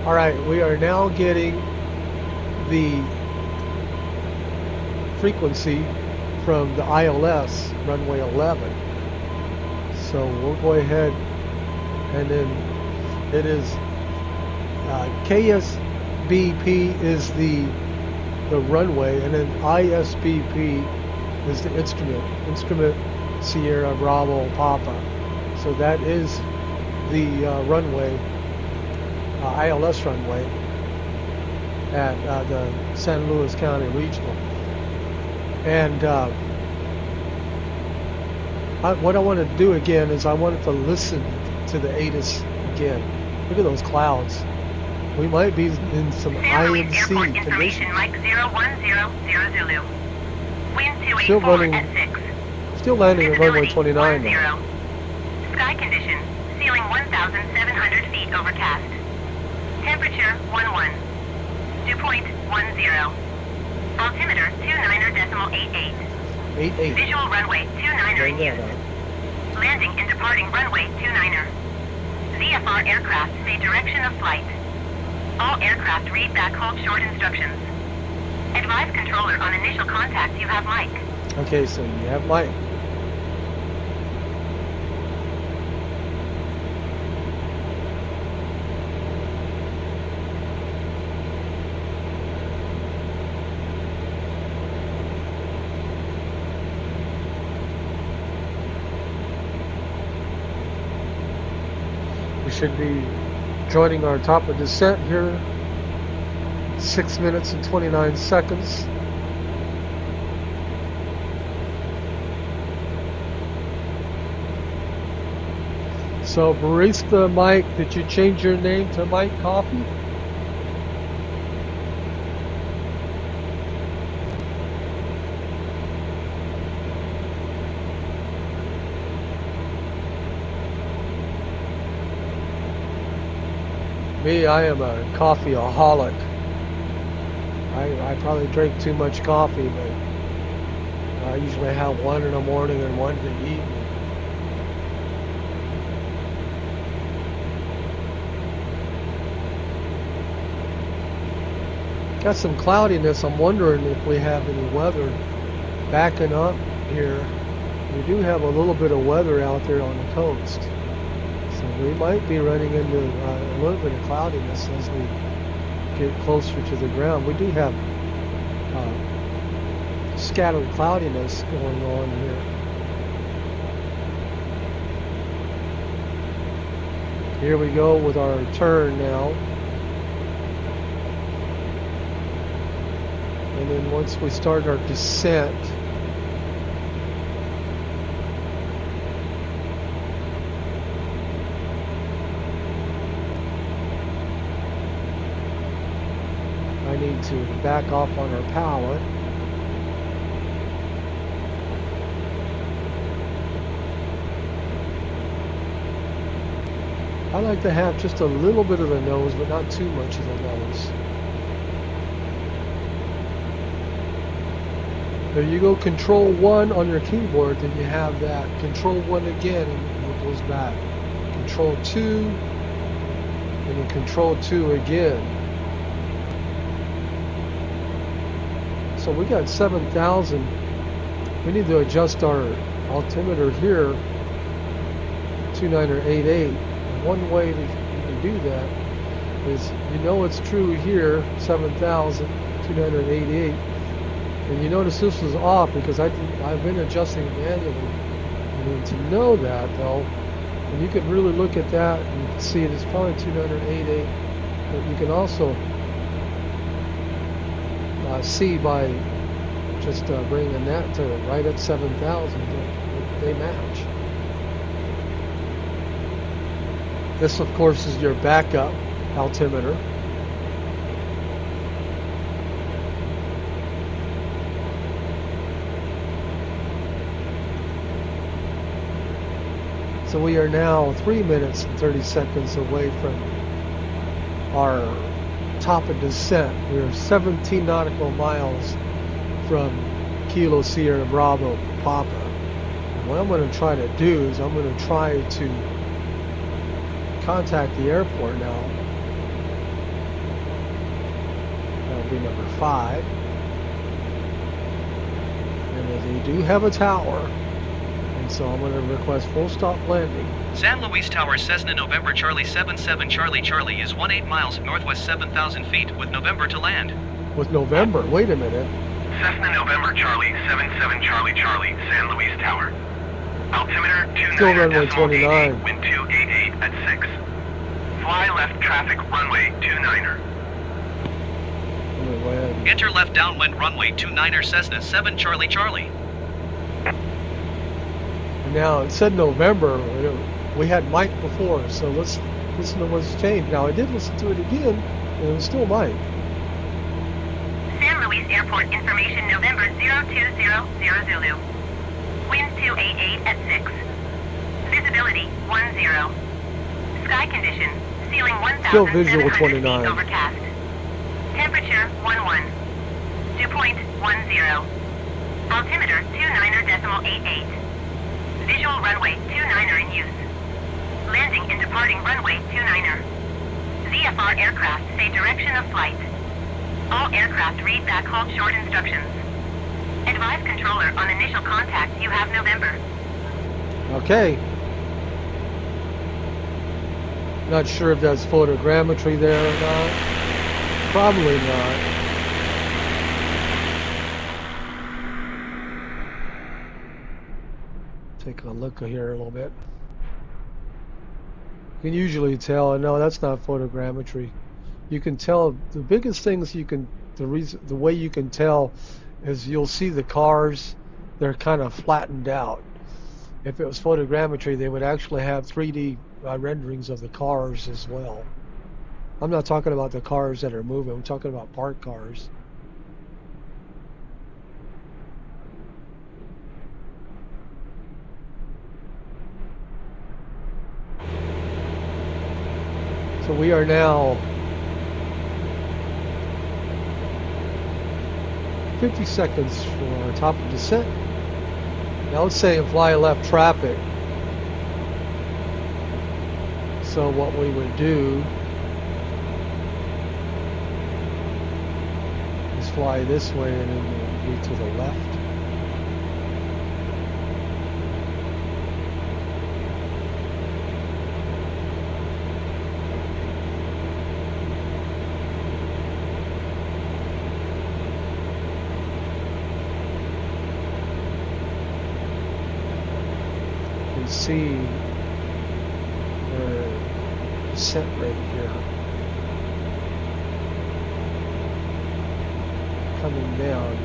All right, we are now getting the frequency from the ILS runway 11. So we'll go ahead, and then it is KSBP is the runway, and then ISBP is the instrument Sierra Bravo Papa. So that is the runway, ILS runway at the San Luis County Regional. And what I want to do again is I wanted to listen to the ATIS again. Look at those clouds. We might be in some IMC conditions. Mike 0100 Zulu. Wind 284 Still running, at 6. still landing at runway 29 now. Sky condition, ceiling 1,700 feet overcast. Temperature 11. Dew point 10. Altimeter 29.88. 88. Visual runway 29er in use. Landing and departing runway 29er. VFR aircraft say direction of flight. All aircraft read back hold short instructions. Advise controller on initial contact you have Mike. Okay, so you have Mike. We should be joining our top of descent here. 6 minutes and 29 seconds. So, Barista Mike, did you change your name to Mike Coffee? Me, I am a coffeeaholic. I probably drink too much coffee, but I usually have one in the morning and one in the evening. Got some cloudiness. I'm wondering if we have any weather backing up here. We do have a little bit of weather out there on the coast. So we might be running into a little bit of cloudiness as we get closer to the ground. We do have scattered cloudiness going on here. Here we go with our turn now. And then once we start our descent, I need to back off on our pallet. I like to have just a little bit of the nose, but not too much of the nose. There you go, Control 1 on your keyboard, then you have that. Control 1 again, and it goes back. Control 2, and then Control 2 again. So we got 7,000. We need to adjust our altimeter here, 29 or 88. And one way that you can do that is, you know it's true here, 7,000, 29 or 88. And you notice this was off because I've been adjusting manually. And then to know that though, and you can really look at that and you can see it's probably 288. But you can also see by just bringing that to right at 7,000 that they match. This of course is your backup altimeter. So we are now 3 minutes and 30 seconds away from our top of descent. We are 17 nautical miles from Kilo Sierra Bravo Papa. And what I'm going to try to do is I'm going to try to contact the airport now. That'll be number 5. And they do have a tower. So I'm going to request full stop landing. San Luis Tower, Cessna November Charlie 77 Charlie Charlie is 18 miles northwest 7,000 feet with November to land. With November? Wait a minute. Cessna November Charlie 77 Charlie Charlie, San Luis Tower. Altimeter Still runway 29.88, 29. wind 288 at 6. Fly left traffic runway 29er. I'm gonna go ahead. Enter left downwind runway 29er Cessna 7 Charlie Charlie. Now it said November. We had Mike before, so let's listen to what's changed. Now I did listen to it again, and it was still Mike. San Luis Airport information November 0200 Zulu. Wind 288 at 6. Visibility 10. Sky condition, ceiling Still visual 1,700 feet 29. overcast. Temperature 11. Dew point 10. Altimeter 29.88. Visual runway 29er in use. Landing and departing runway 29er. VFR aircraft say direction of flight. All aircraft read back hold short instructions. Advise controller on initial contact you have November. Okay. Not sure if that's photogrammetry there or not. Probably not. Take a look here a little bit. You can usually tell. No, that's not photogrammetry. You can tell the biggest things you can. The way you can tell is you'll see the cars. They're kind of flattened out. If it was photogrammetry, they would actually have 3D renderings of the cars as well. I'm not talking about the cars that are moving. I'm talking about parked cars. So we are now 50 seconds for our top of descent. Now let's say fly left traffic. So what we would do is fly this way and then we'll be to the left. See our descent right here coming down.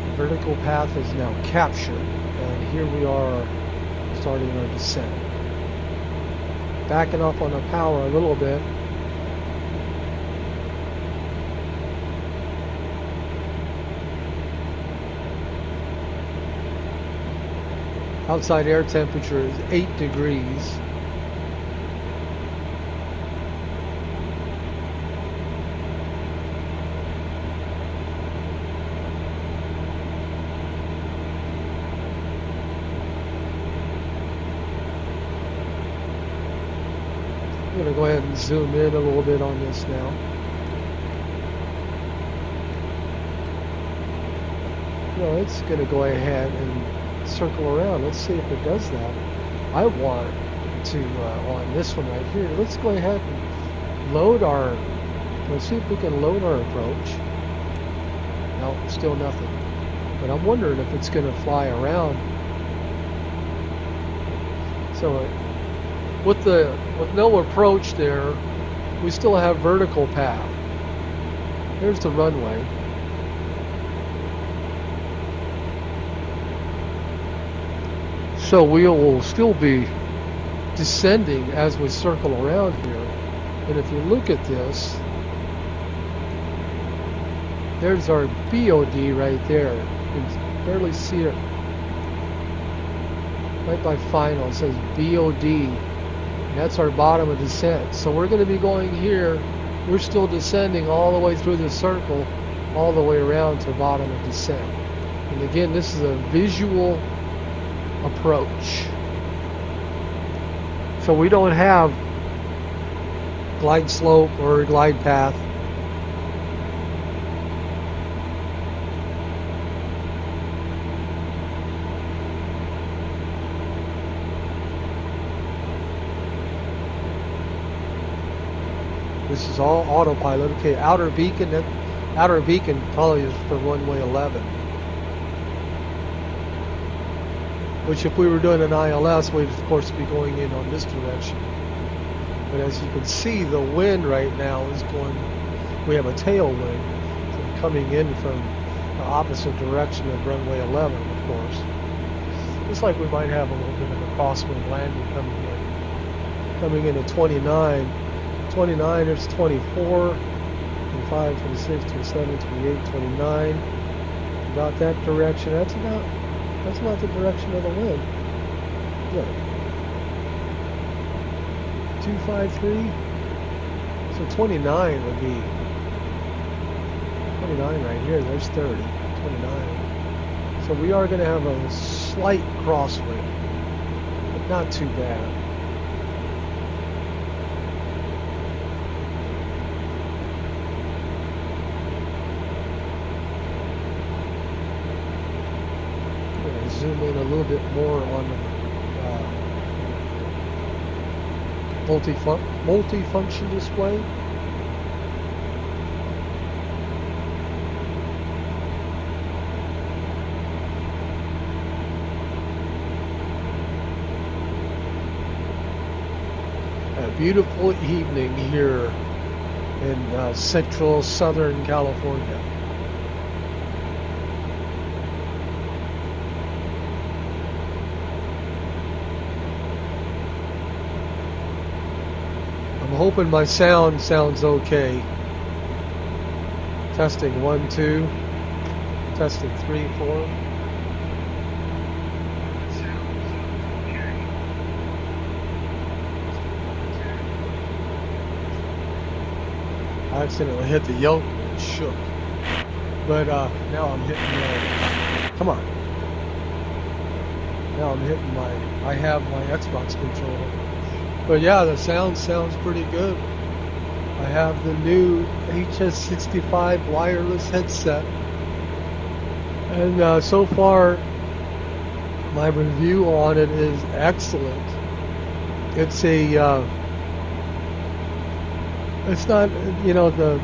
The vertical path is now captured, and here we are starting our descent. Backing off on the power a little bit. Outside air temperature is 8 degrees. I'm going to go ahead and zoom in a little bit on this now. No, it's going to go ahead and circle around. Let's see if it does that. I want to on this one right here. Let's go ahead and load our. Let's see if we can load our approach. No, still nothing. But I'm wondering if it's going to fly around. So with no approach there, we still have vertical path. There's the runway. So we will still be descending as we circle around here. And if you look at this, there's our BOD right there. You can barely see it. Right by final, it says BOD. And that's our bottom of descent. So we're going to be going here. We're still descending all the way through the circle, all the way around to bottom of descent. And again, this is a visual approach. So we don't have glide slope or glide path. This is all autopilot. Okay, outer beacon. That outer beacon probably is for runway 11. which if we were doing an ILS, we'd of course be going in on this direction. But as you can see, the wind right now is going, we have a tailwind coming in from the opposite direction of runway 11, of course. Looks like we might have a little bit of a crosswind landing coming in. Coming in at 29. 29, there's 24, 25, 26, 27, 28, 29. About that direction. That's about the direction of the wind. Look. 253. So 29 would be 29 right here. There's 30. 29. So we are going to have a slight crosswind, but not too bad. I'm going to zoom in a little bit more on the multi-function display. Beautiful evening here in central southern California. I'm hoping my sound sounds okay. Testing 1, 2. Testing 3, 4. I accidentally hit the yoke and it shook. But now I'm hitting come on. Now I'm hitting I have my Xbox controller. But yeah, the sound sounds pretty good. I have the new HS65 wireless headset. And so far, my review on it is excellent. It's it's not, you know, the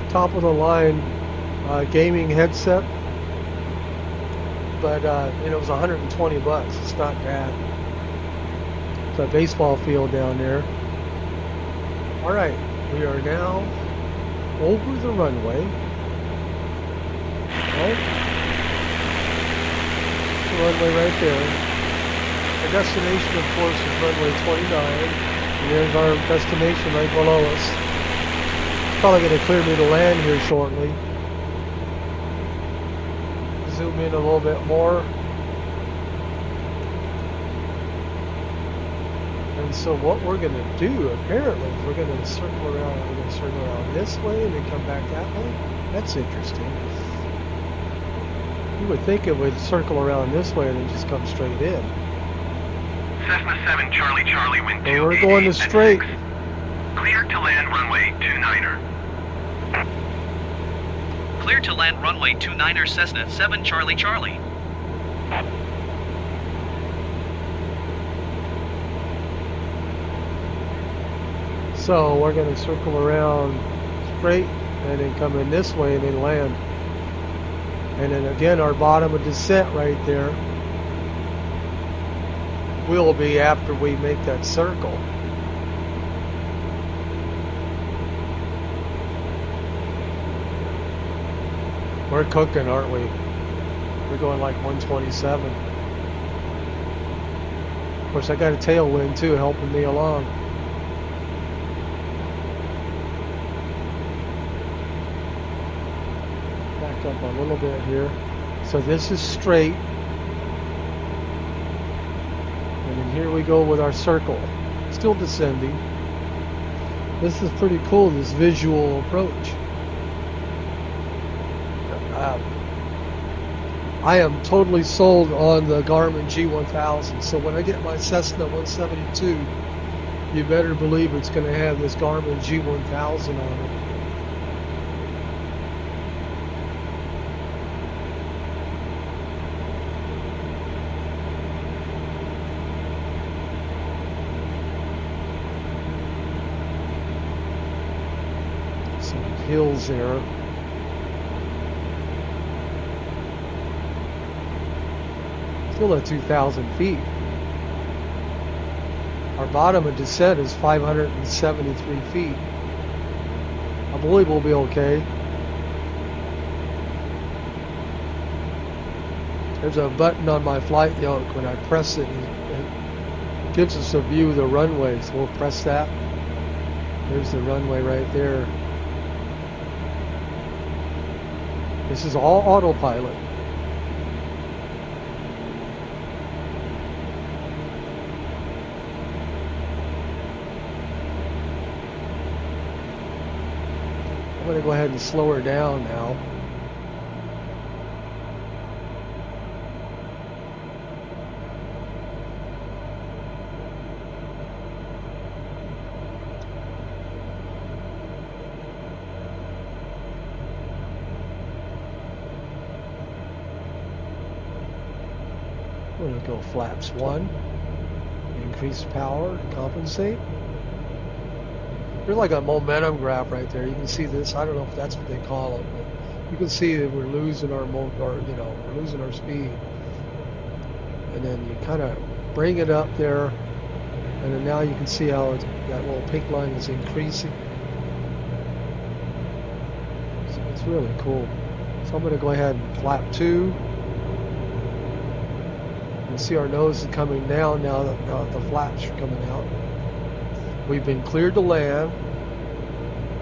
top of the line gaming headset, but it was $120. It's not bad. It's a baseball field down there. All right, we are now over the runway. Right? The runway right there. The destination, of course, is runway 29. And there's our destination right below us. It's probably going to clear me to land here shortly. Zoom in a little bit more. And so what we're going to do, apparently, is we're going to circle around. We're going to circle around this way and then come back that way. That's interesting. You would think it would circle around this way and then just come straight in. Cessna 7 Charlie Charlie wind 2. We're going to straight. Clear to land runway 29er. Clear to land runway 29er Cessna 7 Charlie Charlie. So we're going to circle around straight and then come in this way and then land. And then again, our bottom of descent right there will be after we make that circle. We're cooking, aren't we? We're going like 127. Of course, I got a tailwind too helping me along. Back up a little bit here. So this is straight. And then here we go with our circle. Still descending. This is pretty cool, this visual approach. I am totally sold on the Garmin G1000. So when I get my Cessna 172, you better believe it's going to have this Garmin G1000 on it. Hills there. Still at 2,000 feet. Our bottom of descent is 573 feet. I believe we'll be okay. There's a button on my flight yoke. When I press it, it gives us a view of the runway. So we'll press that. There's the runway right there. This is all autopilot. I'm going to go ahead and slow her down now. I'm going to go flaps 1. Increase power to compensate. There's like a momentum graph right there. You can see this. I don't know if that's what they call it, but you can see that we're losing our we're losing our speed. And then you kind of bring it up there, and then now you can see how that little pink line is increasing. So it's really cool. So I'm going to go ahead and flap 2. You can see our nose is coming down now that the flaps are coming out. We've been cleared to land.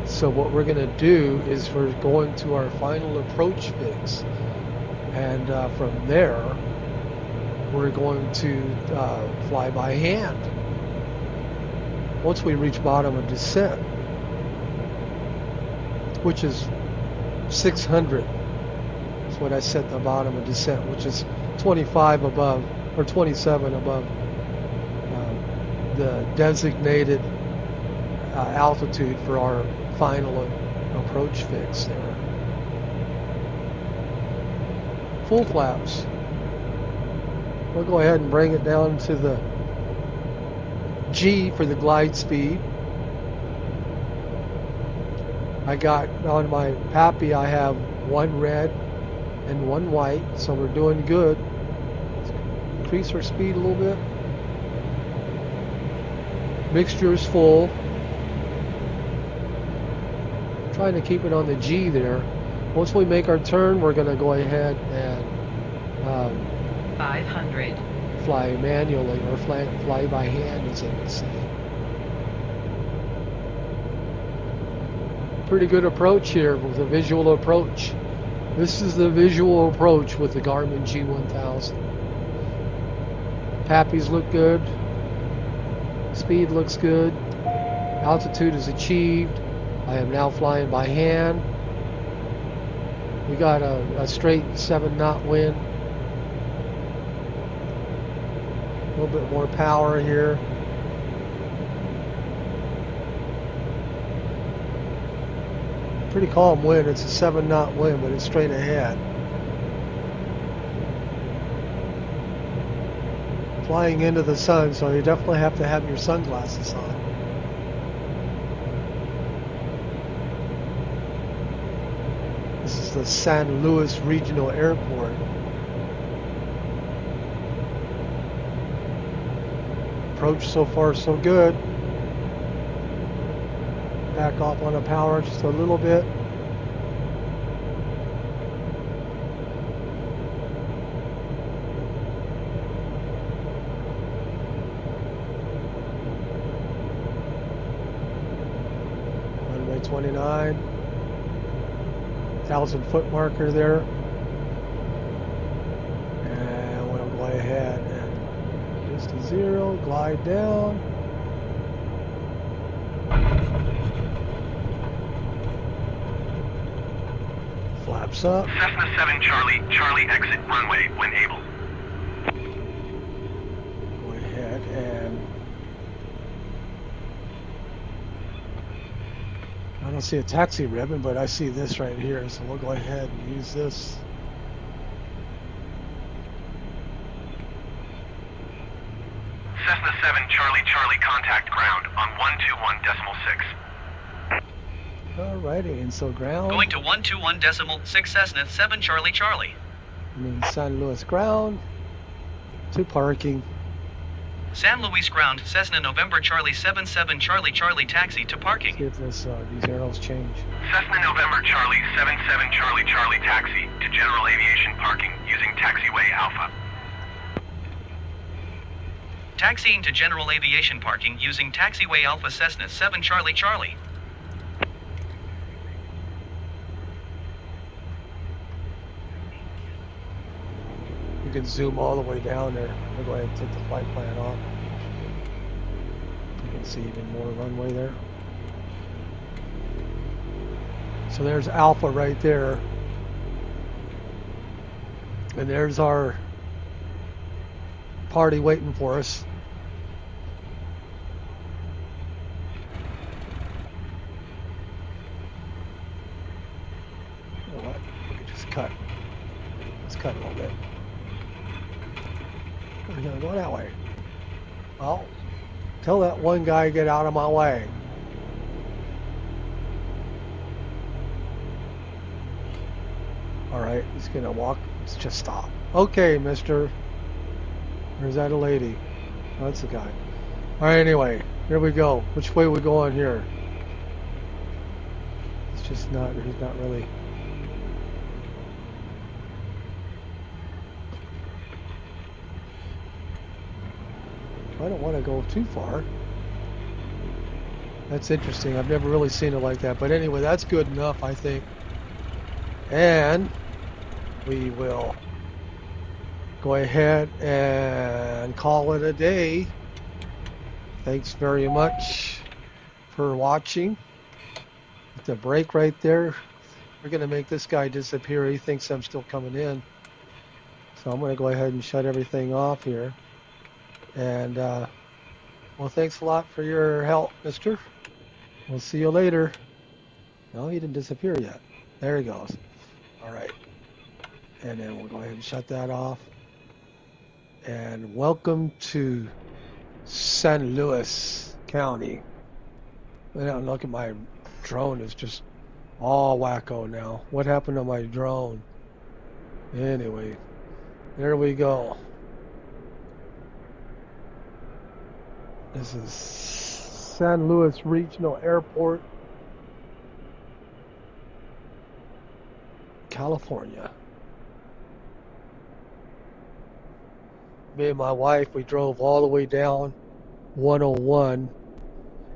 So what we're going to do is we're going to our final approach fix. And from there, we're going to fly by hand. Once we reach bottom of descent, which is 600. That's what I set the bottom of descent, which is 25 above, or 27 above the designated altitude for our final approach fix there. Full flaps. We'll go ahead and bring it down to the G for the glide speed. I got on my Pappy, I have 1 red and 1 white, so we're doing good. Let's increase our speed a little bit. Mixture is full. Trying to keep it on the G there. Once we make our turn, we're going to go ahead and 500. Fly manually, or fly by hand, as I would say. Pretty good approach here with a visual approach. This is the visual approach with the Garmin G1000. Pappies look good. Speed looks good. Altitude is achieved. I am now flying by hand. We got a straight 7-knot wind. A little bit more power here. Pretty calm wind. It's a 7-knot wind, but it's straight ahead. Flying into the sun, so you definitely have to have your sunglasses on. This is the San Luis Regional Airport. Approach so far so good. Back off on the power just a little bit. Runway 29. 1,000-foot marker there. And we'll go ahead and just a 0, glide down. Flaps up. Cessna 7 Charlie, Charlie exit runway when able. Go ahead and I don't see a taxi ribbon, but I see this right here, so we'll go ahead and use this. Cessna 7 Charlie, Charlie contact ground on 121.6. Alrighty, and so ground. Going to 121.6 Cessna 7 Charlie Charlie. I mean San Luis ground. to parking. San Luis ground, Cessna November Charlie 77 Charlie Charlie taxi to parking. See if this these arrows change. Cessna November Charlie 77 Charlie Charlie taxi to general aviation parking using taxiway Alpha. Taxiing to general aviation parking using taxiway Alpha Cessna 7 Charlie Charlie. You can zoom all the way down there. I'll go ahead and take the flight plan off. You can see even more runway there. So there's Alpha right there. And there's our party waiting for us. You know what? We can just cut. Let's cut a little bit. We're gonna go that way. Well, tell that one guy to get out of my way. Alright, he's gonna walk. Let's just stop. Okay, mister. Or is that a lady? Oh, that's a guy. Alright, anyway, here we go. Which way are we going here? It's just not, he's not really. I don't want to go too far. That's interesting. I've never really seen it like that. But anyway, that's good enough, I think. And we will go ahead and call it a day. Thanks very much for watching. With the break right there, we're going to make this guy disappear. He thinks I'm still coming in. So I'm going to go ahead and shut everything off here. And, well, thanks a lot for your help, mister. We'll see you later. No, he didn't disappear yet. There he goes. All right. And then we'll go ahead and shut that off. And welcome to San Luis County. And look at my drone. It's just all wacko now. What happened to my drone? Anyway, there we go. This is San Luis Regional Airport, California. Me and my wife, we drove all the way down 101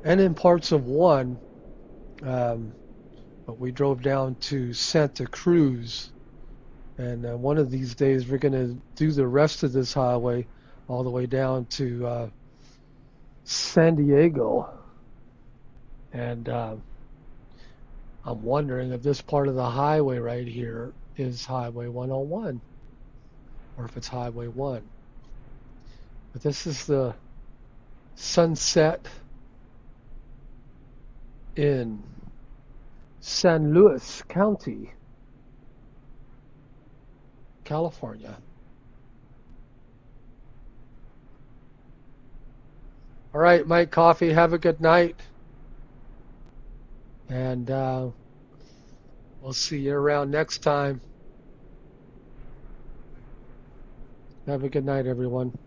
and in parts of 1, but we drove down to Santa Cruz, and one of these days we're going to do the rest of this highway all the way down to San Diego. And I'm wondering if this part of the highway right here is Highway 101 or if it's Highway 1. But this is the sunset in San Luis County, California. All right, Mike Coffee, have a good night. And we'll see you around next time. Have a good night, everyone.